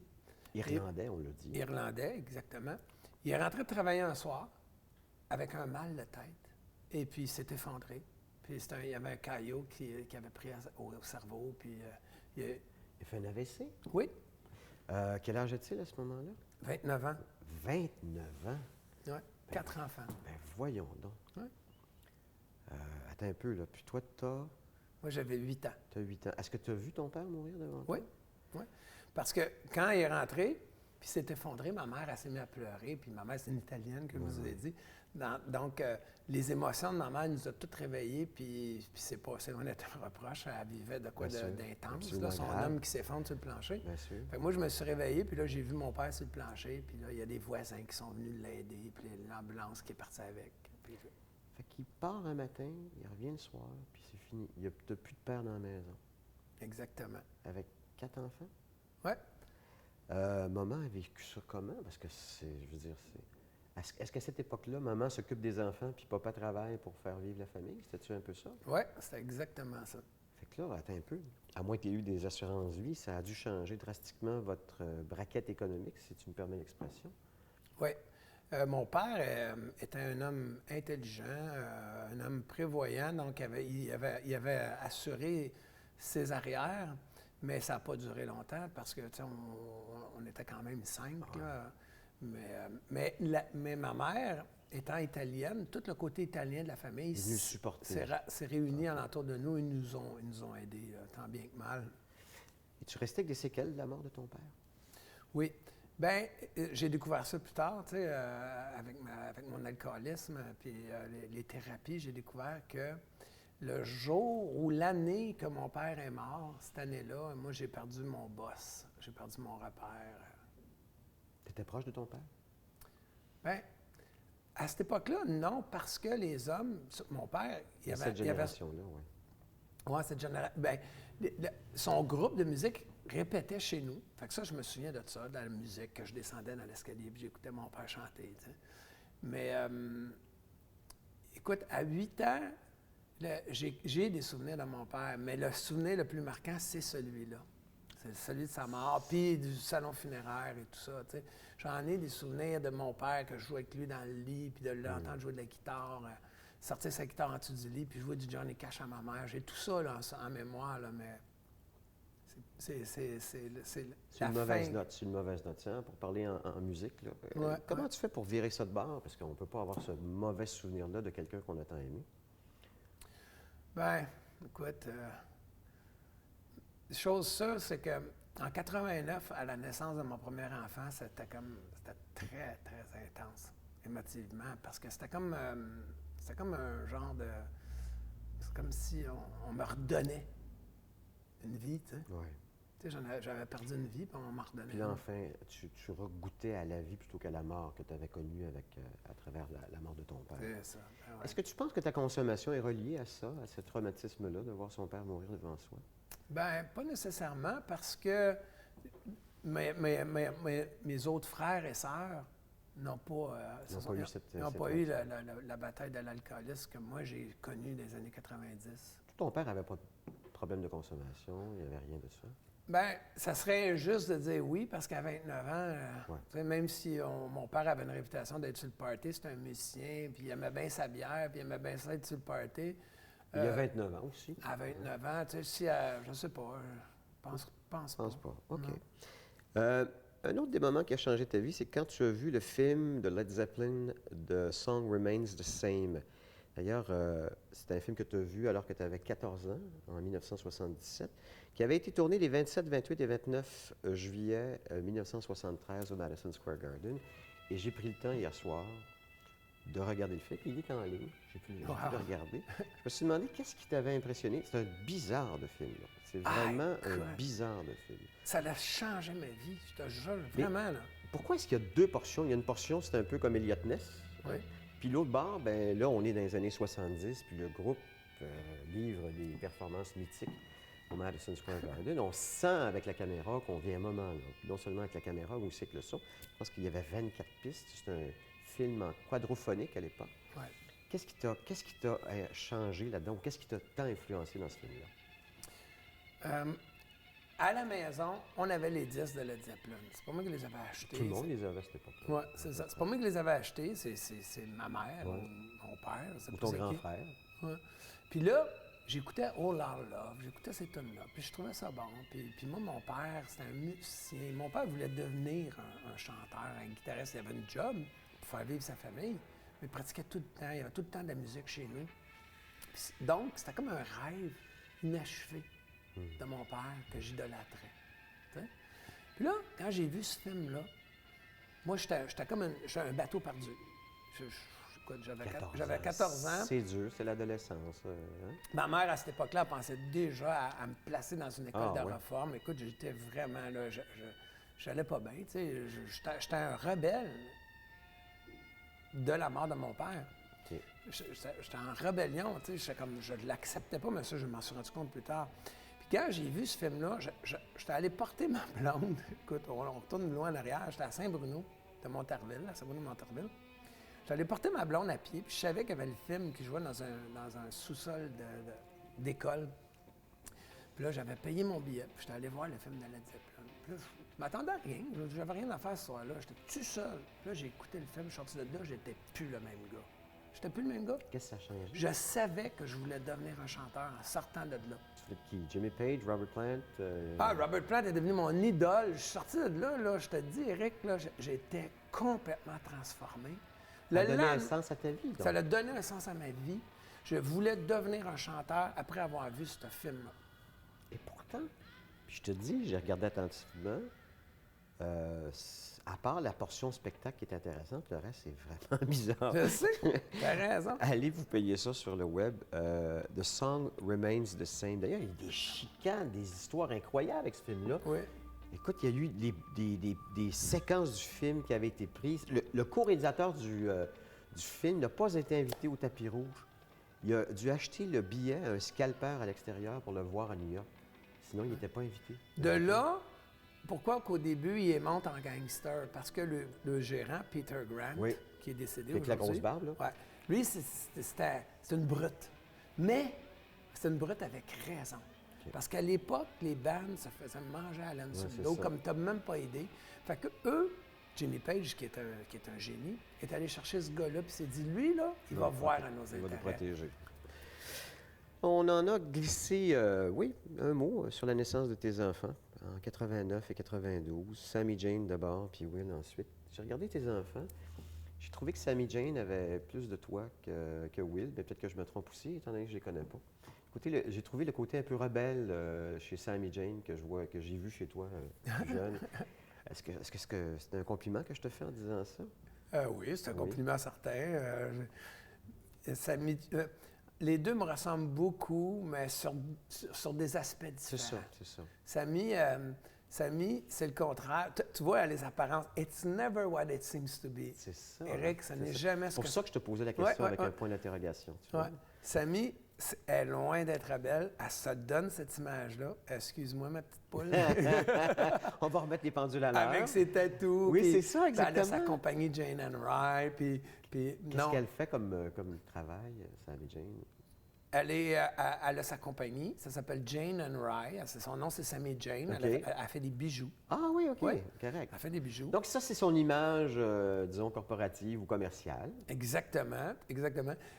Irlandais, on l'a dit. Irlandais, exactement. Il est rentré travailler un soir avec un mal de tête, et puis il s'est effondré. Puis il y avait un caillot qui avait pris au cerveau, puis Il a fait un AVC? Oui, Quel âge a-t-il à ce moment-là? 29 ans. 29 ans? Oui, 4 enfants. Ben voyons donc. Oui. Attends un peu, là. Puis toi, Moi, j'avais 8 ans. tu as 8 ans. Est-ce que tu as vu ton père mourir devant toi? Oui, oui. Parce que quand il est rentré, puis s'est effondré, ma mère, elle s'est mise à pleurer. Puis ma mère, c'est une Italienne, comme je vous ai dit. Donc, les émotions de ma mère nous a toutes réveillés. Puis c'est pas loin d'être un reproche. Elle vivait de quoi d'intense. Là, son homme qui s'effondre sur le plancher. Bien sûr. Fait que moi, je me suis réveillé, puis là, j'ai vu mon père sur le plancher. Puis là, il y a des voisins qui sont venus l'aider. Puis l'ambulance qui est partie avec. Puis, Fait qu'il part un matin, il revient le soir, puis c'est fini. Il n'y a plus de père dans la maison. exactement. Avec 4 enfants? Oui. Maman a vécu ça comment? Parce que je veux dire, Est-ce qu'à cette époque-là, maman s'occupe des enfants puis papa travaille pour faire vivre la famille? C'était-tu un peu ça? Oui, c'était exactement ça. Fait que là, attends un peu. À moins que tu aies eu des assurances-vie, ça a dû changer drastiquement votre braquette économique, si tu me permets l'expression. Oui. Mon père était un homme intelligent, un homme prévoyant, donc il avait assuré ses arrières, mais ça n'a pas duré longtemps parce que, tu sais, on était quand même 5, là. Mais ma mère, étant italienne, tout le côté italien de la famille s'est réuni alentour de nous. Ils nous ont aidés, là, tant bien que mal. Es-tu resté avec des séquelles de la mort de ton père? Oui. Bien, j'ai découvert ça plus tard, tu sais, avec mon alcoolisme, puis les thérapies, j'ai découvert que le jour ou l'année que mon père est mort, cette année-là, moi, j'ai perdu mon boss, j'ai perdu mon repère. Tu étais proche de ton père? Bien, à cette époque-là, non, parce que les hommes, mon père, il avait... Cette génération-là, oui. Oui, cette génération. Bien, son groupe de musique répétait chez nous. Fait que ça, je me souviens de ça, de la musique, que je descendais dans l'escalier puis j'écoutais mon père chanter, tu sais. Mais, écoute, à 8 ans, j'ai des souvenirs de mon père, mais le souvenir le plus marquant, c'est celui-là. C'est celui de sa mort, puis du salon funéraire et tout ça, tu sais. J'en ai des souvenirs de mon père, que je jouais avec lui dans le lit, puis de l'entendre jouer de la guitare, sortir sa guitare en dessous du lit, puis jouer du Johnny Cash à ma mère. J'ai tout ça là, en mémoire, là, mais c'est une mauvaise note. C'est une mauvaise note, hein, pour parler en musique. Là. Ouais, comment tu fais pour virer ça de bord? Parce qu'on ne peut pas avoir ce mauvais souvenir-là de quelqu'un qu'on a tant aimé. Bien, écoute, chose sûre, c'est que en 89, à la naissance de mon premier enfant, c'était très, très intense, émotivement, parce que c'était comme un genre de... C'est comme si on me redonnait une vie, tu sais. Oui. Tu sais, j'avais perdu une vie, puis on m'en redonnait. Puis là, enfin, tu regouttais à la vie plutôt qu'à la mort que tu avais connue à travers la mort de ton père. C'est ça. Ben ouais. Est-ce que tu penses que ta consommation est reliée à ça, à ce traumatisme-là, de voir son père mourir devant soi? Bien, pas nécessairement, parce que mes autres frères et sœurs n'ont pas eu la bataille de l'alcoolisme que moi j'ai connue des années 90. Ton père n'avait pas de problème de consommation, il n'y avait rien de ça? Bien, ça serait injuste de dire oui, parce qu'à 29 ans, tu sais, même si mon père avait une réputation d'être sur le party, c'était un musicien, puis il aimait bien sa bière, puis il aimait bien ça être sur le party. Il y a 29 ans aussi. À 29 ans, tu sais, si, je ne sais pas, je pense pas. OK. un autre des moments qui a changé ta vie, c'est quand tu as vu le film de Led Zeppelin, The Song Remains the Same. D'ailleurs, c'est un film que tu as vu alors que tu avais 14 ans, en 1977, qui avait été tourné les 27, 28 et 29 juillet 1973 au Madison Square Garden. Et j'ai pris le temps hier soir de regarder le film. Il est en ligne. J'ai pu le regarder. Je me suis demandé qu'est-ce qui t'avait impressionné. C'est un bizarre de film. Là. C'est vraiment un bizarre de film. Ça a changé ma vie, je te jure, vraiment. Là. Pourquoi est-ce qu'il y a deux portions? Il y a une portion, c'est un peu comme Elliot Ness. Oui. Puis l'autre bord, ben là, on est dans les années 70, puis le groupe livre des performances mythiques au Madison Square Garden. On sent avec la caméra qu'on vient un moment, là. Puis non seulement avec la caméra, mais aussi avec le son. Je pense qu'il y avait 24 pistes. C'est un film en quadrophonique à l'époque. Ouais. Qu'est-ce qui t'a changé là-dedans? Ou qu'est-ce qui t'a tant influencé dans ce film-là? À la maison, on avait les disques de Led Zeppelin. C'est pas moi qui les avais achetés. Tout le monde les avait à cette époque-là. Oui, c'est ça. C'est pas moi qui les avais achetés, c'est ma mère ou mon père. Ou ton grand frère. Ouais. Puis là, j'écoutais Oh La Love, j'écoutais ces tunes-là, puis je trouvais ça bon. Puis moi, mon père, c'était un musicien. Mon père voulait devenir un chanteur, un guitariste. Il avait une job pour faire vivre sa famille, mais il pratiquait tout le temps. Il y avait tout le temps de la musique chez nous. Puis, donc, c'était comme un rêve inachevé de mon père que j'idolâtrais. T'sais? Puis là, quand j'ai vu ce film-là, moi, j'étais comme un bateau perdu. J'avais 14 ans. C'est dur, c'est l'adolescence. Hein? Ma mère, à cette époque-là, elle pensait déjà à me placer dans une école de oui. réforme. Écoute, j'étais vraiment là, j'allais pas bien, tu sais. J'étais un rebelle de la mort de mon père. Okay. J'étais en rébellion, tu sais. Je ne l'acceptais pas, mais ça, je m'en suis rendu compte plus tard. Puis quand j'ai vu ce film-là, j'étais allé porter ma blonde. Écoute, on retourne loin en arrière. J'étais à Saint-Bruno de Montarville, à Saint-Bruno-Montarville. J'allais porter ma blonde à pied, puis je savais qu'il y avait le film qui jouait dans un sous-sol d'école. Puis là, j'avais payé mon billet, puis j'étais allé voir le film de Led Zeppelin. Puis là, je m'attendais à rien, j'avais rien à faire ce soir-là, j'étais tout seul. Puis là, j'ai écouté le film, je suis sorti de là, j'étais plus le même gars. J'étais plus le même gars. Qu'est-ce que ça a changé? Je savais que je voulais devenir un chanteur en sortant de là. Tu fais qui? Jimmy Page, Robert Plant? Robert Plant est devenu mon idole. Je suis sorti de là, je te dis, Eric, là, j'étais complètement transformé. Ça a donné un sens à ta vie, donc. Ça a donné un sens à ma vie. Je voulais devenir un chanteur après avoir vu ce film-là. Et pourtant, puis je te dis, j'ai regardé attentivement, à part la portion spectacle qui est intéressante, le reste, c'est vraiment bizarre. Je sais, t'as raison. Allez vous payer ça sur le web. The Song Remains the Same. D'ailleurs, il y a des chicanes, des histoires incroyables avec ce film-là. Oui. Écoute, il y a eu des séquences du film qui avaient été prises. Le co-réalisateur du film n'a pas été invité au tapis rouge. Il a dû acheter le billet à un scalper à l'extérieur pour le voir à New York. Sinon, il n'était pas invité. De là, pourquoi qu'au début, il monte en gangster? Parce que le gérant, Peter Grant, Oui. qui est décédé Avec la aujourd'hui... grosse barbe, là? Ouais. Lui, c'est une brute. Mais c'est une brute avec raison. Parce qu'à l'époque, les bands se faisaient manger à laine sur le dos, comme tu n'as même pas aidé. Fait que eux, Jimmy Page, qui est un génie, est allé chercher ce gars-là, puis s'est dit, lui, là, il va voir à nos intérêts. Il va nous protéger. On en a glissé, oui, un mot sur la naissance de tes enfants, en 89 et 92. Sammy Jane d'abord, puis Will ensuite. J'ai regardé tes enfants. J'ai trouvé que Sammy Jane avait plus de toi que Will, mais peut-être que je me trompe aussi, étant donné que je ne les connais pas. Écoutez, j'ai trouvé le côté un peu rebelle chez Sammy Jane que j'ai vu chez toi plus jeune. Est-ce que c'est un compliment que je te fais en disant ça? Oui, c'est un compliment certain. Les deux me ressemblent beaucoup, mais sur des aspects différents. C'est ça. Sammy, c'est le contraire. Tu vois, les apparences, it's never what it seems to be. C'est ça. Eric, ça n'est jamais ce que... C'est pour ça que je te posais la question avec un point d'interrogation. Sammy est loin d'être belle. Elle se donne cette image-là. Excuse-moi, ma petite poule. On va remettre les pendules à l'heure. Avec ses tatous. Oui, c'est ça, exactement. Elle a sa compagnie Jane and Rye. Qu'est-ce qu'elle fait comme travail, Sammy Jane? Elle a sa compagnie, ça s'appelle Jane and Rye. Son nom, c'est Sammy Jane. Okay. Elle fait des bijoux. Ah oui, OK, oui. Correct. Elle fait des bijoux. Donc ça, c'est son image, disons, corporative ou commerciale. Exactement.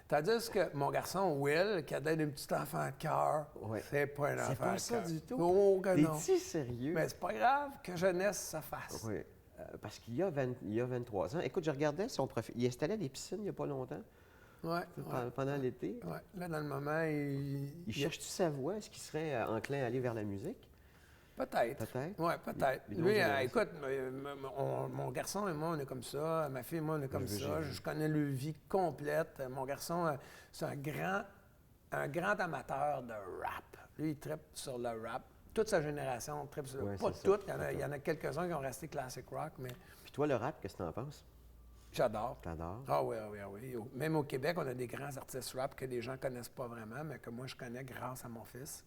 Tandis que mon garçon, Will, qui a donné un petit enfant de cœur, c'est pas un enfant de cœur. C'est pas ça du tout. Oh, que non. T'es-tu sérieux? Mais c'est pas grave que jeunesse se fasse. Oui. parce il y a 23 ans, écoute, je regardais son profil. Il installait des piscines il n'y a pas longtemps, Ouais, pendant l'été. ouais. Là, dans le moment, Il cherche-tu sa voix? Est-ce qu'il serait enclin à aller vers la musique? Peut-être. Peut-être. Oui, peut-être. Les Lui, autres écoute, mon garçon et moi, on est comme ça. Ma fille et moi, on est comme j'ai ça. vu. Je connais leur vie complète. Mon garçon, c'est un grand amateur de rap. Lui, il trippe sur le rap. Toute sa génération trippe sur le Ouais, rap. Pas c'est ça. toutes. Il y en a quelques-uns qui ont resté classic rock, mais Puis toi, le rap, qu'est-ce que tu en penses? j'adore. T'adores? Ah oui, oui, oui. Même au Québec, on a des grands artistes rap que les gens ne connaissent pas vraiment, mais que moi, je connais grâce à mon fils.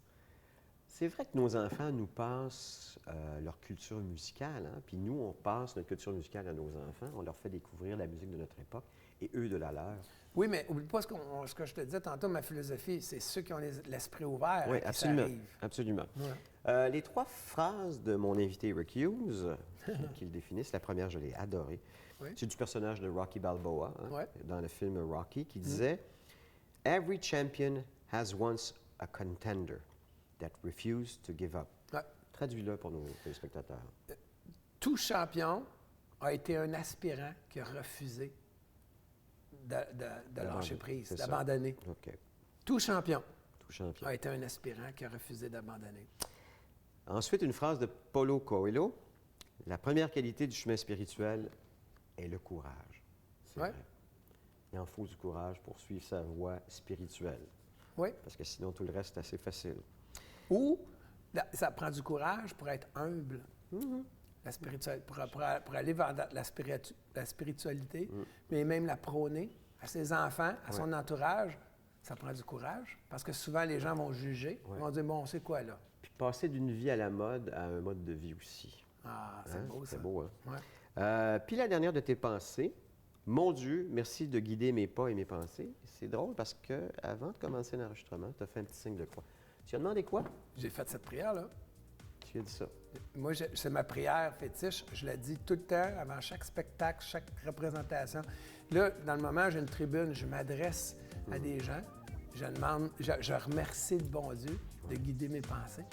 C'est vrai que nos enfants nous passent leur culture musicale, hein? Puis nous, on passe notre culture musicale à nos enfants. On leur fait découvrir la musique de notre époque et eux de la leur. Oui, mais oublie pas ce que je te disais tantôt, ma philosophie, c'est ceux qui ont l'esprit ouvert Oui, à qui ça absolument. arrive. Absolument. Ouais. Les 3 phrases de mon invité Rick Hughes, qu'il définissent, la première, je l'ai adorée. Oui. C'est du personnage de Rocky Balboa, hein, Ouais. dans le film Rocky, qui disait Every champion has once a contender that refused to give up. Ouais. Traduis-le pour nos téléspectateurs. Tout champion a été un aspirant qui a refusé de lâcher prise, c'est ça. d'abandonner. OK. Tout champion Tout champion. a été un aspirant qui a refusé d'abandonner. Ensuite, une phrase de Paulo Coelho. La première qualité du chemin spirituel est le courage. C'est Ouais. vrai. Il en faut du courage pour suivre sa voie spirituelle. Oui. Parce que sinon, tout le reste est assez facile. Ou ça prend du courage pour être humble. La pour aller vers la spiritualité, mais même la prôner à ses enfants, à son entourage, ça prend du courage. Parce que souvent, les gens vont juger. Ouais. Ils vont dire, bon, c'est quoi là? Puis passer d'une vie à la mode à un mode de vie aussi. Ah, c'est Hein? beau ça. C'est beau, hein? Ouais. Puis la dernière de tes pensées. Mon Dieu, merci de guider mes pas et mes pensées. C'est drôle parce que avant de commencer l'enregistrement, tu as fait un petit signe de croix. Tu as demandé quoi? J'ai fait cette prière-là. Tu as dit ça. Moi, c'est ma prière fétiche. Je la dis tout le temps, avant chaque spectacle, chaque représentation. Là, dans le moment, j'ai une tribune, je m'adresse à des gens. Je demande, je remercie le bon Dieu de guider mes pensées.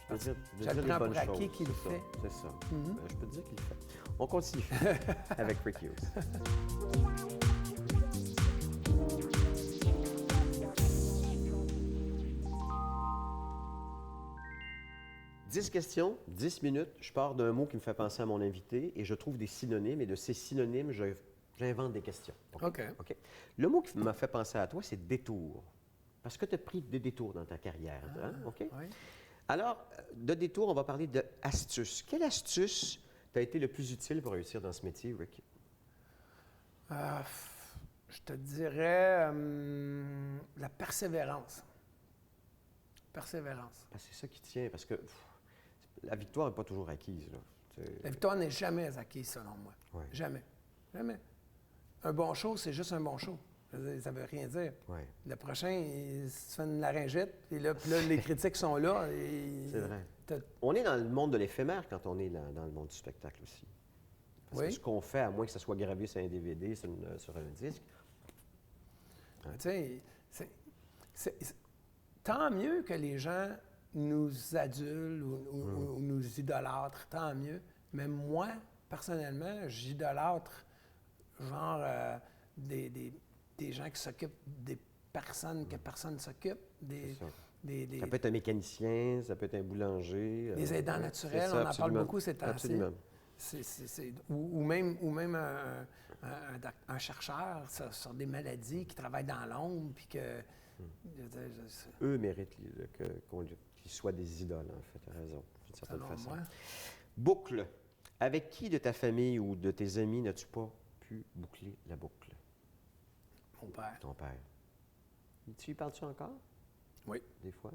Je peux dire, Je le les prends pour bonnes acquis choses, qu'il le c'est ça, fait. C'est ça. Ben, je peux te dire qu'il le fait. On continue avec Rick Hughes. 10 questions, 10 minutes. Je pars d'un mot qui me fait penser à mon invité et je trouve des synonymes. Et de ces synonymes, j'invente des questions. OK. OK. Le mot qui m'a fait penser à toi, c'est détour. Parce que tu as pris des détours dans ta carrière. Hein? OK? Oui. Alors, de détour, on va parler de astuce. Quelle astuce t'a été le plus utile pour réussir dans ce métier, Rick? Je te dirais la persévérance. Persévérance. Ben, c'est ça qui tient, parce que la victoire n'est pas toujours acquise. Là. La victoire n'est jamais acquise, selon moi. Ouais. Jamais. Jamais. Un bon show, c'est juste un bon show. Ça ne veut rien dire. Ouais. Le prochain, il se fait une laryngite, et là, puis là, les critiques sont là. C'est vrai. On est dans le monde de l'éphémère quand on est dans le monde du spectacle aussi. Parce Oui. que ce qu'on fait, à moins que ça soit gravé sur un DVD, sur un disque, Tu sais, tant mieux que les gens nous adulent ou nous idolâtrent, tant mieux. Mais moi, personnellement, j'idolâtre genre des gens qui s'occupent des personnes que personne ne s'occupe, c'est ça. des Ça peut être un mécanicien, ça peut être un boulanger. aidants ouais, naturels, c'est ça, on en parle absolument. beaucoup ces temps-ci. Absolument. Ou même un chercheur sur des maladies qui travaille dans l'ombre, puis que... Eux méritent qu'ils soient des idoles, en fait, tu as raison, d'une certaine Selon façon. moi. Boucle. Avec qui de ta famille ou de tes amis n'as-tu pas pu boucler la boucle? Mon père. Ton père. Tu y parles-tu encore? Oui. Des fois?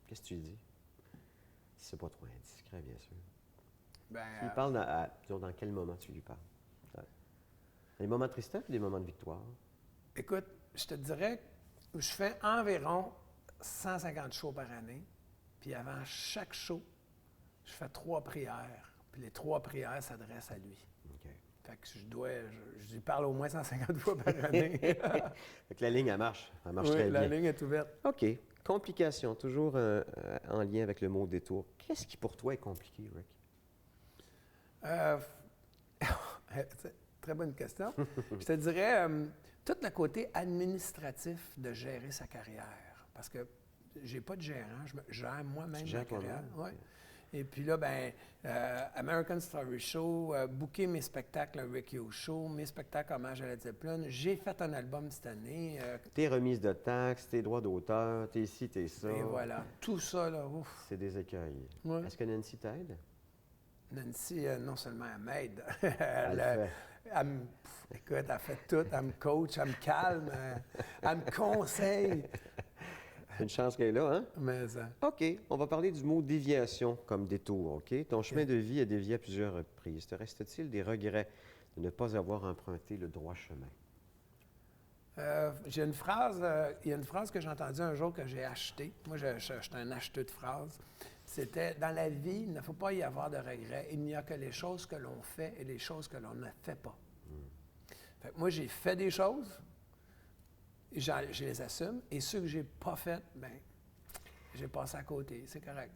Qu'est-ce que tu lui dis? Si c'est pas trop indiscret, bien sûr. Ben, Tu lui parles disons, dans quel moment tu lui parles? Des moments de tristesse ou des moments de victoire? écoute, je te dirais que je fais environ 150 shows par année. Puis avant chaque show, je fais 3 prières. Puis les 3 prières s'adressent à lui. OK. Fait que je lui parle au moins 150 fois par année. Fait que la ligne, elle marche. Elle marche Oui, très la bien. ligne est ouverte. OK. Complication, toujours en lien avec le mot détour. Qu'est-ce qui, pour toi, est compliqué, Rick? C'est très bonne question. Je te dirais tout le côté administratif de gérer sa carrière. Parce que j'ai pas de gérant, je gère moi-même ma carrière. Ouais. Et puis là, American Story Show, booker mes spectacles, le Ricky O Show, mes spectacles hommage à Led Zeppelin. J'ai fait un album cette année. Tes remises de taxes, tes droits d'auteur, tes ci, tes ça. Et voilà, tout ça, là, ouf. C'est des écueils. Ouais. Est-ce que Nancy t'aide? Nancy, non seulement elle m'aide, écoute, elle fait tout, elle me coach, elle me calme, elle me conseille. Une chance qu'elle est là, hein? Mais OK, on va parler du mot déviation comme détour, OK? Ton chemin de vie a dévié à plusieurs reprises. Te reste-t-il des regrets de ne pas avoir emprunté le droit chemin? il y a une phrase que j'ai entendue un jour que j'ai achetée. Moi, je suis un acheteur de phrases. C'était, dans la vie, il ne faut pas y avoir de regrets. Il n'y a que les choses que l'on fait et les choses que l'on ne fait pas. Fait que moi, j'ai fait des choses, et je les assume, et ceux que j'ai pas fait, j'ai passé à côté. C'est correct.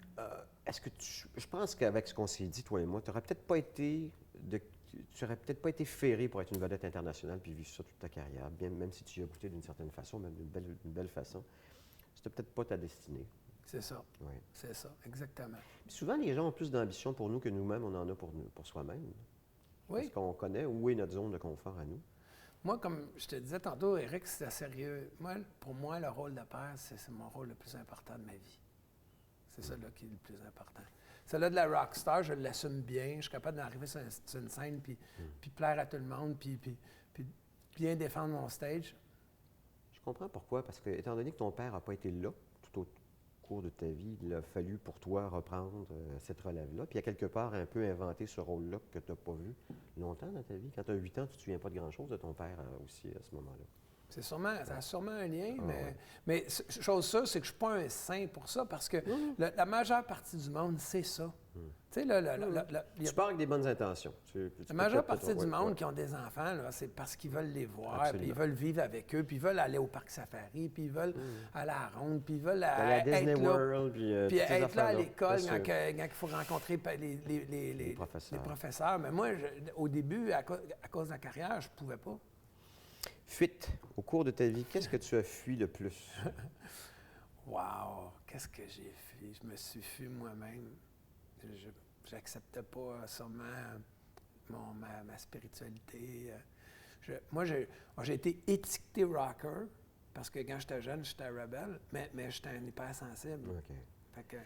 Je pense qu'avec ce qu'on s'est dit, toi et moi, tu n'aurais peut-être pas été ferré pour être une vedette internationale puis vivre ça toute ta carrière, bien, même si tu y as goûté d'une certaine façon, même d'une belle façon. C'était peut-être pas ta destinée. C'est ça. Oui. C'est ça, exactement. Puis souvent, les gens ont plus d'ambition pour nous que nous-mêmes, on en a pour soi-même. Oui. Parce qu'on connaît où est notre zone de confort à nous. Moi, comme je te disais tantôt, Éric, c'est sérieux. Pour moi, le rôle de père, c'est mon rôle le plus important de ma vie. C'est ça là, qui est le plus important. Celle-là de la rockstar, je l'assume bien. Je suis capable d'arriver sur une scène puis plaire à tout le monde puis bien défendre mon stage. Je comprends pourquoi. Parce que, étant donné que ton père n'a pas été là tout au cours de ta vie, il a fallu pour toi reprendre cette relève-là. Puis, à quelque part, un peu inventer ce rôle-là que tu n'as pas vu longtemps dans ta vie. Quand tu as 8 ans, tu ne te souviens pas de grand-chose de ton père aussi à ce moment-là. Ça a sûrement un lien, mais chose sûre, c'est que je ne suis pas un saint pour ça, parce que la majeure partie du monde, c'est ça. Tu sais, tu pars avec des bonnes intentions. La majeure partie du monde qui ont des enfants, là, c'est parce qu'ils veulent les voir, puis ils veulent vivre avec eux, puis ils veulent aller au parc safari, puis ils veulent aller à la ronde, puis ils veulent aller à Disney être World, puis être là à l'école quand il faut rencontrer les professeurs. Mais moi, au début, à cause de la carrière, je ne pouvais pas. Fuite. Au cours de ta vie, qu'est-ce que tu as fui le plus? Wow! Qu'est-ce que j'ai fui? Je me suis fui moi-même. Je n'acceptais pas sûrement ma spiritualité. Moi, j'ai été étiqueté rocker parce que quand j'étais jeune, j'étais rebelle, mais j'étais un hypersensible. OK.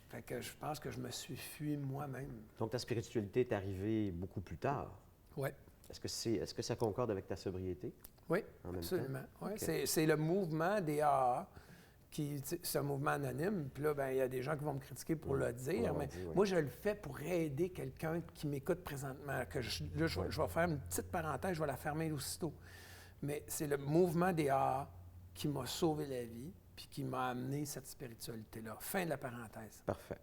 Fait que je pense que je me suis fui moi-même. Donc, ta spiritualité est arrivée beaucoup plus tard. Oui. Est-ce que ça concorde avec ta sobriété? Oui, absolument. Oui. Okay. C'est le mouvement des AA, c'est un mouvement anonyme. Puis là, il y a des gens qui vont me critiquer pour le dire, mais moi, je le fais pour aider quelqu'un qui m'écoute présentement. Je vais faire une petite parenthèse, je vais la fermer aussitôt. Mais c'est le mouvement des AA qui m'a sauvé la vie puis qui m'a amené cette spiritualité-là. Fin de la parenthèse. Parfait.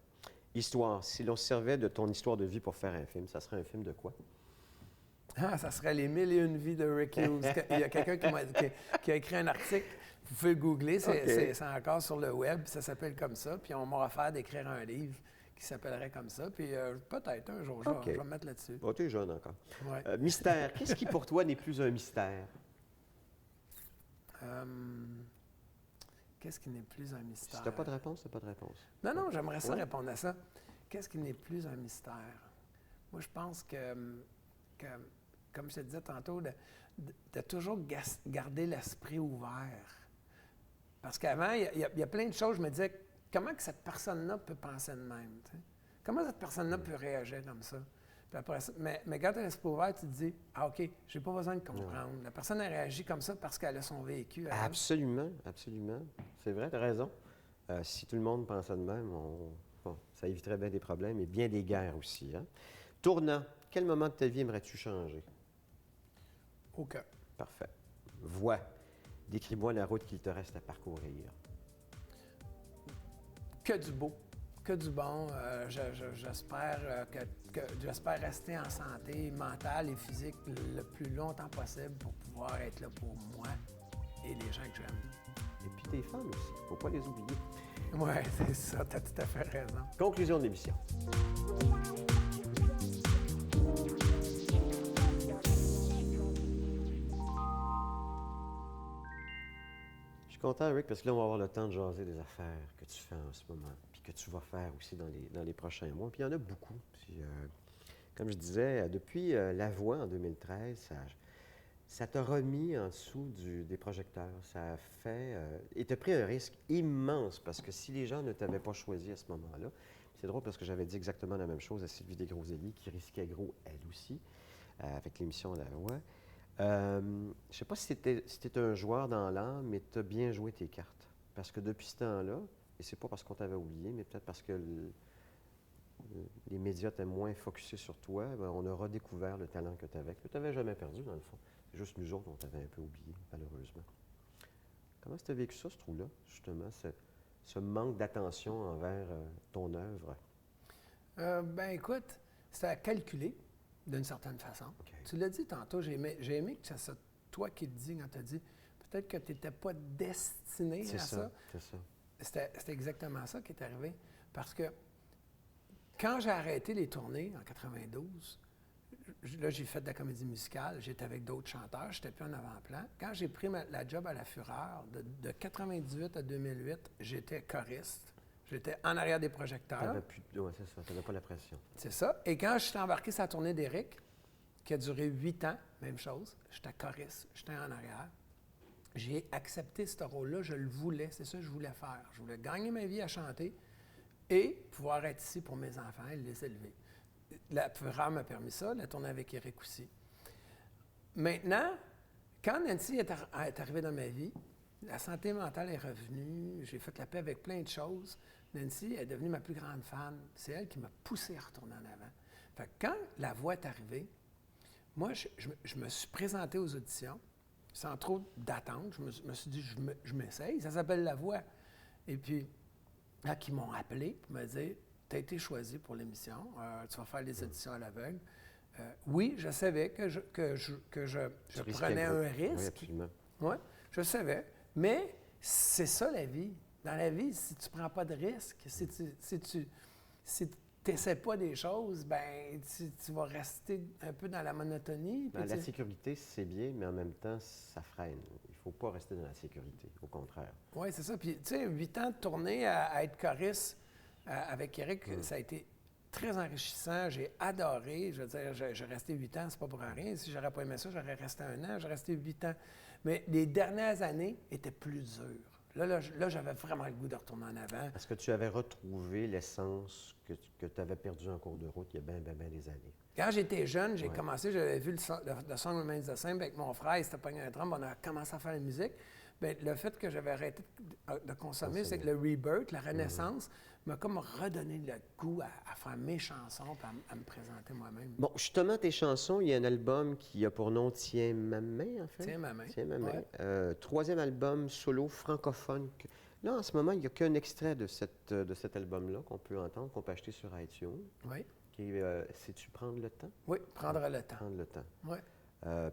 Histoire. Si l'on se servait de ton histoire de vie pour faire un film, ça serait un film de quoi? Ça serait les 1001 vies de Rick Hughes. Il y a quelqu'un qui a écrit un article. Vous pouvez le googler, c'est encore sur le web, ça s'appelle comme ça. Puis on m'a offert d'écrire un livre qui s'appellerait comme ça. Puis peut-être un jour, je vais me mettre là-dessus. Tu es jeune encore. Ouais. Mystère. Qu'est-ce qui pour toi n'est plus un mystère? Qu'est-ce qui n'est plus un mystère? Si tu n'as pas de réponse, tu n'as pas de réponse. Non, j'aimerais ça répondre à ça. Qu'est-ce qui n'est plus un mystère? Moi, je pense que comme je te disais tantôt, de toujours garder l'esprit ouvert. Parce qu'avant, il y a plein de choses, je me disais, comment que cette personne-là peut penser de même? T'sais? Comment cette personne-là peut réagir comme ça? Puis après ça mais quand tu as l'esprit ouvert, tu te dis, OK, j'ai pas besoin de comprendre. La personne a réagi comme ça parce qu'elle a son vécu. Absolument. C'est vrai, tu as raison. Si tout le monde pensait de même, ça éviterait bien des problèmes et bien des guerres aussi. Hein? Tournant, quel moment de ta vie aimerais-tu changer? Aucun. Parfait. Voix. Décris-moi la route qu'il te reste à parcourir. Que du beau, que du bon. J'espère j'espère rester en santé mentale et physique le plus longtemps possible pour pouvoir être là pour moi et les gens que j'aime. Et puis tes fans aussi. Il ne faut pas les oublier. Oui, c'est ça. Tu as tout à fait raison. Conclusion de l'émission. suis content, Rick, parce que là, on va avoir le temps de jaser des affaires que tu fais en ce moment, puis que tu vas faire aussi dans les prochains mois. Puis il y en a beaucoup. Puis, comme je disais, depuis La Voix en 2013, ça t'a remis en dessous des projecteurs. Ça a fait... et t'as pris un risque immense, parce que si les gens ne t'avaient pas choisi à ce moment-là, c'est drôle parce que j'avais dit exactement la même chose à Sylvie Desgroselliers, qui risquait gros, elle aussi, avec l'émission La Voix. Je ne sais pas si tu es un joueur dans l'âme, mais tu as bien joué tes cartes. Parce que depuis ce temps-là, et c'est pas parce qu'on t'avait oublié, mais peut-être parce que les médias étaient moins focusés sur toi, ben, on a redécouvert le talent que tu avais, que tu n'avais jamais perdu, dans le fond. C'est juste nous autres, on t'avait un peu oublié, malheureusement. Comment tu as vécu ça, ce trou-là, justement, ce manque d'attention envers ton œuvre? Ben écoute, c'était à calculer d'une certaine façon. OK. Tu l'as dit tantôt, j'ai aimé que c'est toi qui le dis quand tu as dit peut-être que tu n'étais pas destiné à ça. C'est ça. C'était exactement ça qui est arrivé. Parce que quand j'ai arrêté les tournées en 92, là, j'ai fait de la comédie musicale, j'étais avec d'autres chanteurs, je n'étais plus en avant-plan. Quand j'ai pris la job à La Fureur, de 98 à 2008, j'étais choriste. J'étais en arrière des projecteurs. Oui, c'est ça, tu n'avais pas la pression. C'est ça. Et quand je suis embarqué sur la tournée d'Éric, qui a duré 8 ans, même chose, j'étais choriste, j'étais en arrière. J'ai accepté ce rôle-là, je le voulais, c'est ça que je voulais faire. Je voulais gagner ma vie à chanter et pouvoir être ici pour mes enfants et les élever. La Fureur m'a permis ça, la tournée avec Éric aussi. Maintenant, quand Nancy est arrivée dans ma vie, la santé mentale est revenue, j'ai fait la paix avec plein de choses. Nancy est devenue ma plus grande fan. C'est elle qui m'a poussé à retourner en avant. Fait que quand La Voix est arrivée, moi, je me suis présenté aux auditions sans trop d'attente. Je me suis dit, je m'essaye, ça s'appelle La Voix. Et puis, là, ils m'ont appelé pour me dire, tu as été choisi pour l'émission, tu vas faire les auditions à l'aveugle. Oui, je savais que je prenais un risque. Oui, absolument. Oui, je savais. Mais c'est ça la vie. Dans la vie, si tu ne prends pas de risque, si tu n'essaies pas des choses, ben tu vas rester un peu dans la monotonie. Ben, la sécurité, c'est bien, mais en même temps, ça freine. Il ne faut pas rester dans la sécurité, au contraire. Oui, c'est ça. Puis, tu sais, 8 ans de tournée à être choriste avec Éric, ça a été très enrichissant. J'ai adoré. Je veux dire, j'ai resté 8 ans, c'est pas pour rien. Si j'aurais pas aimé ça, j'aurais resté 1 an. J'ai resté 8 ans. Mais les dernières années étaient plus dures. Là, j'avais vraiment le goût de retourner en avant. Est-ce que tu avais retrouvé l'essence que tu avais perdue en cours de route il y a bien des années? Quand j'étais jeune, j'ai commencé, j'avais vu le Song Remains the Same avec mon frère, il s'était pogné un drum, on a commencé à faire la musique. Bien, le fait que j'avais arrêté de consommer, c'est que le rebirth, la renaissance, m'a comme redonné le goût à faire mes chansons et à me présenter moi-même. Bon, justement, tes chansons, il y a un album qui a pour nom Tiens ma main, en fait. Tiens ma main. Tiens ma main. Ouais. Troisième album solo francophone. Là, en ce moment, il n'y a qu'un extrait de cet album-là qu'on peut entendre, qu'on peut acheter sur iTunes. Oui. Qui est C'est-tu prendre le temps? Oui, prendre le temps. Prendre le temps. Oui.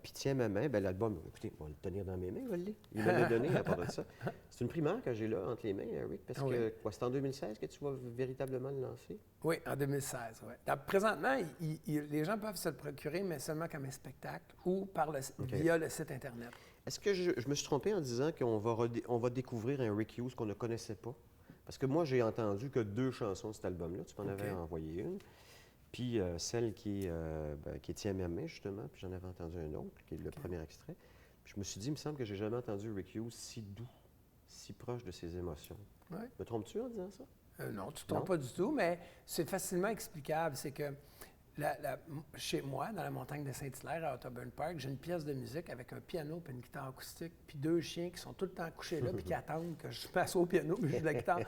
Puis Tiens ma main, ben, l'album, écoutez, on va le tenir dans mes mains, Wally. Il me l'a donné à part de ça. C'est une primaire que j'ai là entre les mains, Rick, parce que c'est en 2016 que tu vas véritablement le lancer? Oui, en 2016, oui. Présentement, les gens peuvent se le procurer, mais seulement comme un spectacle ou via le site Internet. Est-ce que je me suis trompé en disant qu'on va découvrir un Rick Hughes qu'on ne connaissait pas? Parce que moi, j'ai entendu que 2 chansons de cet album-là. Tu m'en avais envoyé une. Puis celle qui est Tiens ma main, justement, puis j'en avais entendu un autre, qui est le premier extrait. Puis je me suis dit, il me semble que j'ai jamais entendu Rick Hughes si doux, si proche de ses émotions. Ouais. Me trompes-tu en disant ça? Non, tu ne te trompes pas du tout, mais c'est facilement explicable. C'est que chez moi, dans la montagne de Saint-Hilaire, à Otterburn Park, j'ai une pièce de musique avec un piano et une guitare acoustique, puis 2 chiens qui sont tout le temps couchés là, puis qui attendent que je passe au piano, puis je joue de la guitare. Donc,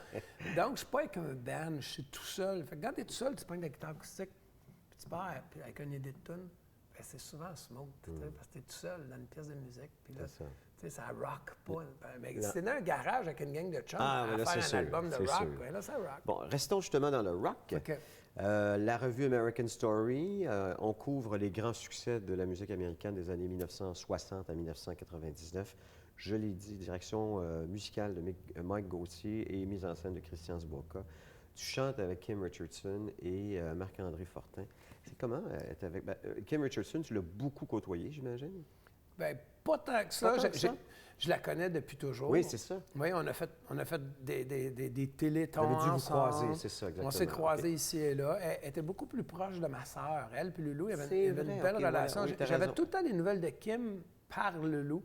je ne suis pas avec un band, je suis tout seul. Fait que quand tu es tout seul, tu prends de la guitare acoustique, puis tu pars puis avec une idée de tune, ben, c'est souvent smooth, parce que tu es tout seul dans une pièce de musique. Puis là, ça rock pas. Mais si t'es dans un garage avec une gang de chums à faire un album de rock, ben là, ça rock. Bon, restons justement dans le rock. Okay. La revue American Story, on couvre les grands succès de la musique américaine des années 1960 à 1999. Je l'ai dit, direction musicale de Mike Gauthier et mise en scène de Christian Sboka. Tu chantes avec Kim Richardson et Marc-André Fortin. C'est comment être avec... Kim Richardson, tu l'as beaucoup côtoyé, j'imagine? Bien, pas tant que ça. Pas tant que ça? Je la connais depuis toujours. Oui, c'est ça. Oui, on a fait des télétons Vous avez dû vous ensemble. croiser, c'est ça, exactement. On s'est croisés OK. ici et là. Elle était beaucoup plus proche de ma sœur. Elle puis Loulou, il y avait, C'est il y avait vrai, une belle OK, relation. voilà. Oui, t'as J'avais raison. tout le temps des nouvelles de Kim par Loulou.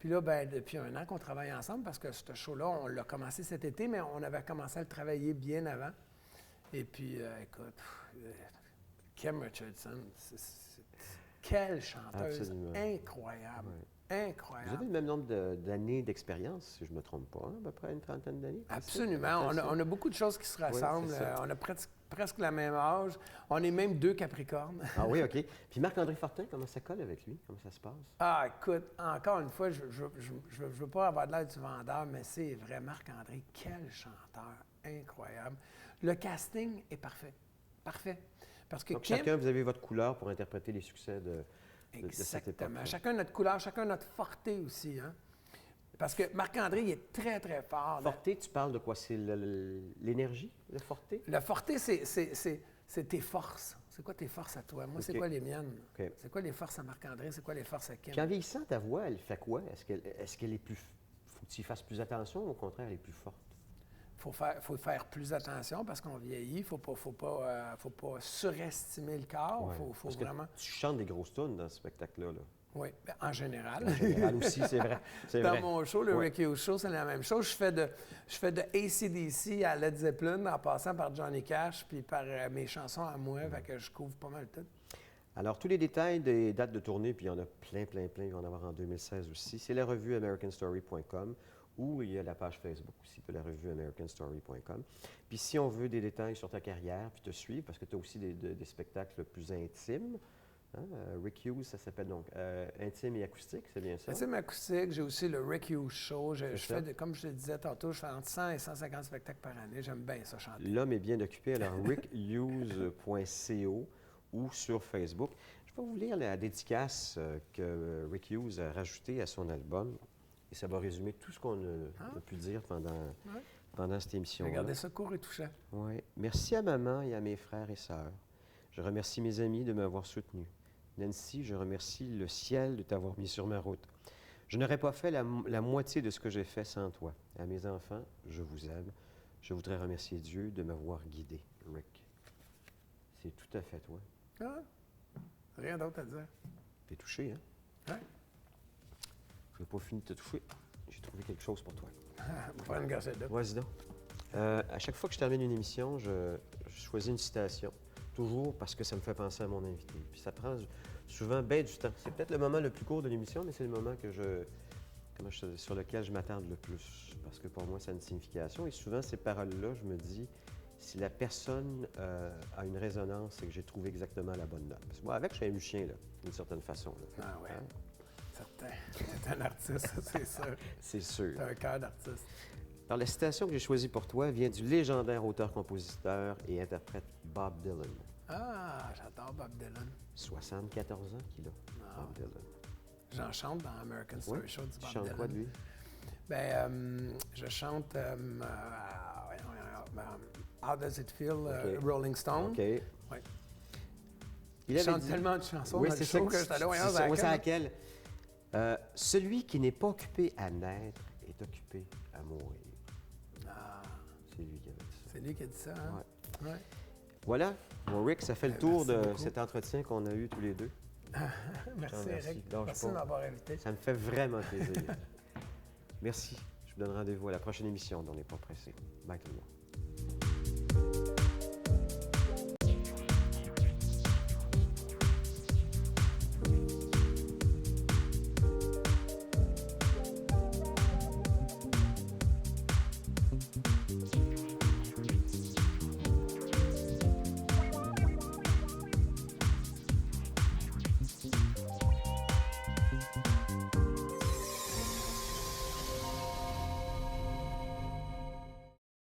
Puis là, ben, depuis 1 an qu'on travaille ensemble, parce que ce show-là, on l'a commencé cet été, mais on avait commencé à le travailler bien avant. Et puis, écoute, Kim Richardson, quelle chanteuse Absolument. incroyable. Ouais. Incroyable. Vous avez le même nombre d'années d'expérience, si je ne me trompe pas, hein, à peu près une trentaine d'années? Absolument. On a beaucoup de choses qui se rassemblent. c'est ça. On a presque le même âge. On est même 2 Capricornes. Ah oui, OK. Puis Marc-André Fortin, comment ça colle avec lui? Comment ça se passe? Ah, écoute, encore une fois, je ne veux pas avoir de l'air du vendeur, mais c'est vrai, Marc-André, quel chanteur incroyable. Le casting est parfait. Parfait. Parce que Donc, Kim, chacun, vous avez votre couleur pour interpréter les succès de cette époque. exactement. Chacun notre couleur, chacun notre forté aussi. Hein? Parce que Marc-André, il est très, très fort. Forté, tu parles de quoi? C'est l'énergie, le forté? Le forté, c'est tes forces. C'est quoi tes forces à toi? Moi, c'est OK. quoi les miennes? OK. C'est quoi les forces à Marc-André? C'est quoi les forces à Kim? Puis en vieillissant, ta voix, elle fait quoi? Est-ce qu'elle est plus... Faut que tu y fasses plus attention ou au contraire, elle est plus forte? Faut faire plus attention parce qu'on vieillit. Faut pas surestimer le corps. Ouais. Faut Parce que vraiment... tu chantes des grosses tunes dans ce spectacle-là. Là. Oui, bien, en général. En général aussi, c'est vrai. C'est Dans vrai. mon show, le Ouais. Ricky O Show, c'est la même chose. Je fais de AC/DC à Led Zeppelin en passant par Johnny Cash puis par mes chansons à moi. Fait que je couvre pas mal tout. Alors, tous les détails des dates de tournée, puis il y en a plein, il va en avoir en 2016 aussi, c'est la revue americanstory.com ou il y a la page Facebook aussi de la revue americanstory.com. Puis si on veut des détails sur ta carrière, puis te suivre, parce que tu as aussi des spectacles plus intimes, hein, Rick Hughes, ça s'appelle donc Intime et acoustique, c'est bien ça? Intime acoustique, j'ai aussi le Ricky O Show. Je ça. fais, comme je te disais tantôt, je fais entre 100 et 150 spectacles par année. J'aime bien ça chanter. L'homme est bien occupé, alors rickhughes.co ou sur Facebook. Je vais vous lire la dédicace que Rick Hughes a rajoutée à son album. Et ça va résumer tout ce qu'on a pu dire pendant cette émission-là. Regardez ça court et touchant. Oui. Merci à maman et à mes frères et sœurs. Je remercie mes amis de m'avoir soutenu. Nancy, je remercie le ciel de t'avoir mis sur ma route. Je n'aurais pas fait la moitié de ce que j'ai fait sans toi. À mes enfants, je vous aime. Je voudrais remercier Dieu de m'avoir guidé, Rick. C'est tout à fait toi. Ah, rien d'autre à dire. T'es touché, hein? Ouais. Je n'ai pas fini de te toucher. J'ai trouvé quelque chose pour toi. On va faire une gorgée d'eau. Vas-y donc. À chaque fois que je termine une émission, je choisis une citation. Toujours parce que ça me fait penser à mon invité. Puis ça prend souvent bien du temps. C'est peut-être le moment le plus court de l'émission, mais c'est le moment sur lequel je m'attarde le plus. Parce que pour moi, ça a une signification. Et souvent, ces paroles-là, je me dis, si la personne a une résonance, c'est que j'ai trouvé exactement la bonne note. Parce que moi, avec, je suis un musicien, là, d'une certaine façon. Là. Ah ouais. Hein? Certain. T'es un artiste, ça, c'est sûr. C'est sûr. T'as un cœur d'artiste. Alors, la citation que j'ai choisie pour toi vient du légendaire auteur-compositeur et interprète Bob Dylan. Ah, j'adore Bob Dylan. 74 ans qu'il a, Bob Dylan. J'en chante dans American Story Oui. Show du Tu Bob chantes Dylan. quoi de lui? Je chante How Does It Feel, OK. Rolling Stone. OK. Ouais. Il Je avait chante dit- tellement de chansons Oui, dans le c'est ça show que que j'étais là, voyons, c'est ça. Oui, c'est laquelle? laquelle? Celui qui n'est pas occupé à naître est occupé à mourir. Ah, C'est lui qui avait dit ça. c'est lui qui a dit ça, hein? Ouais. Voilà, mon Rick, ça fait le tour Merci de beaucoup. cet entretien qu'on a eu tous les deux. Merci, remercie. Eric. Lâche Merci pas. de m'avoir invité. Ça me fait vraiment plaisir. Merci. Je vous donne rendez-vous à la prochaine émission dont on n'est pas pressé. Bye tout le monde.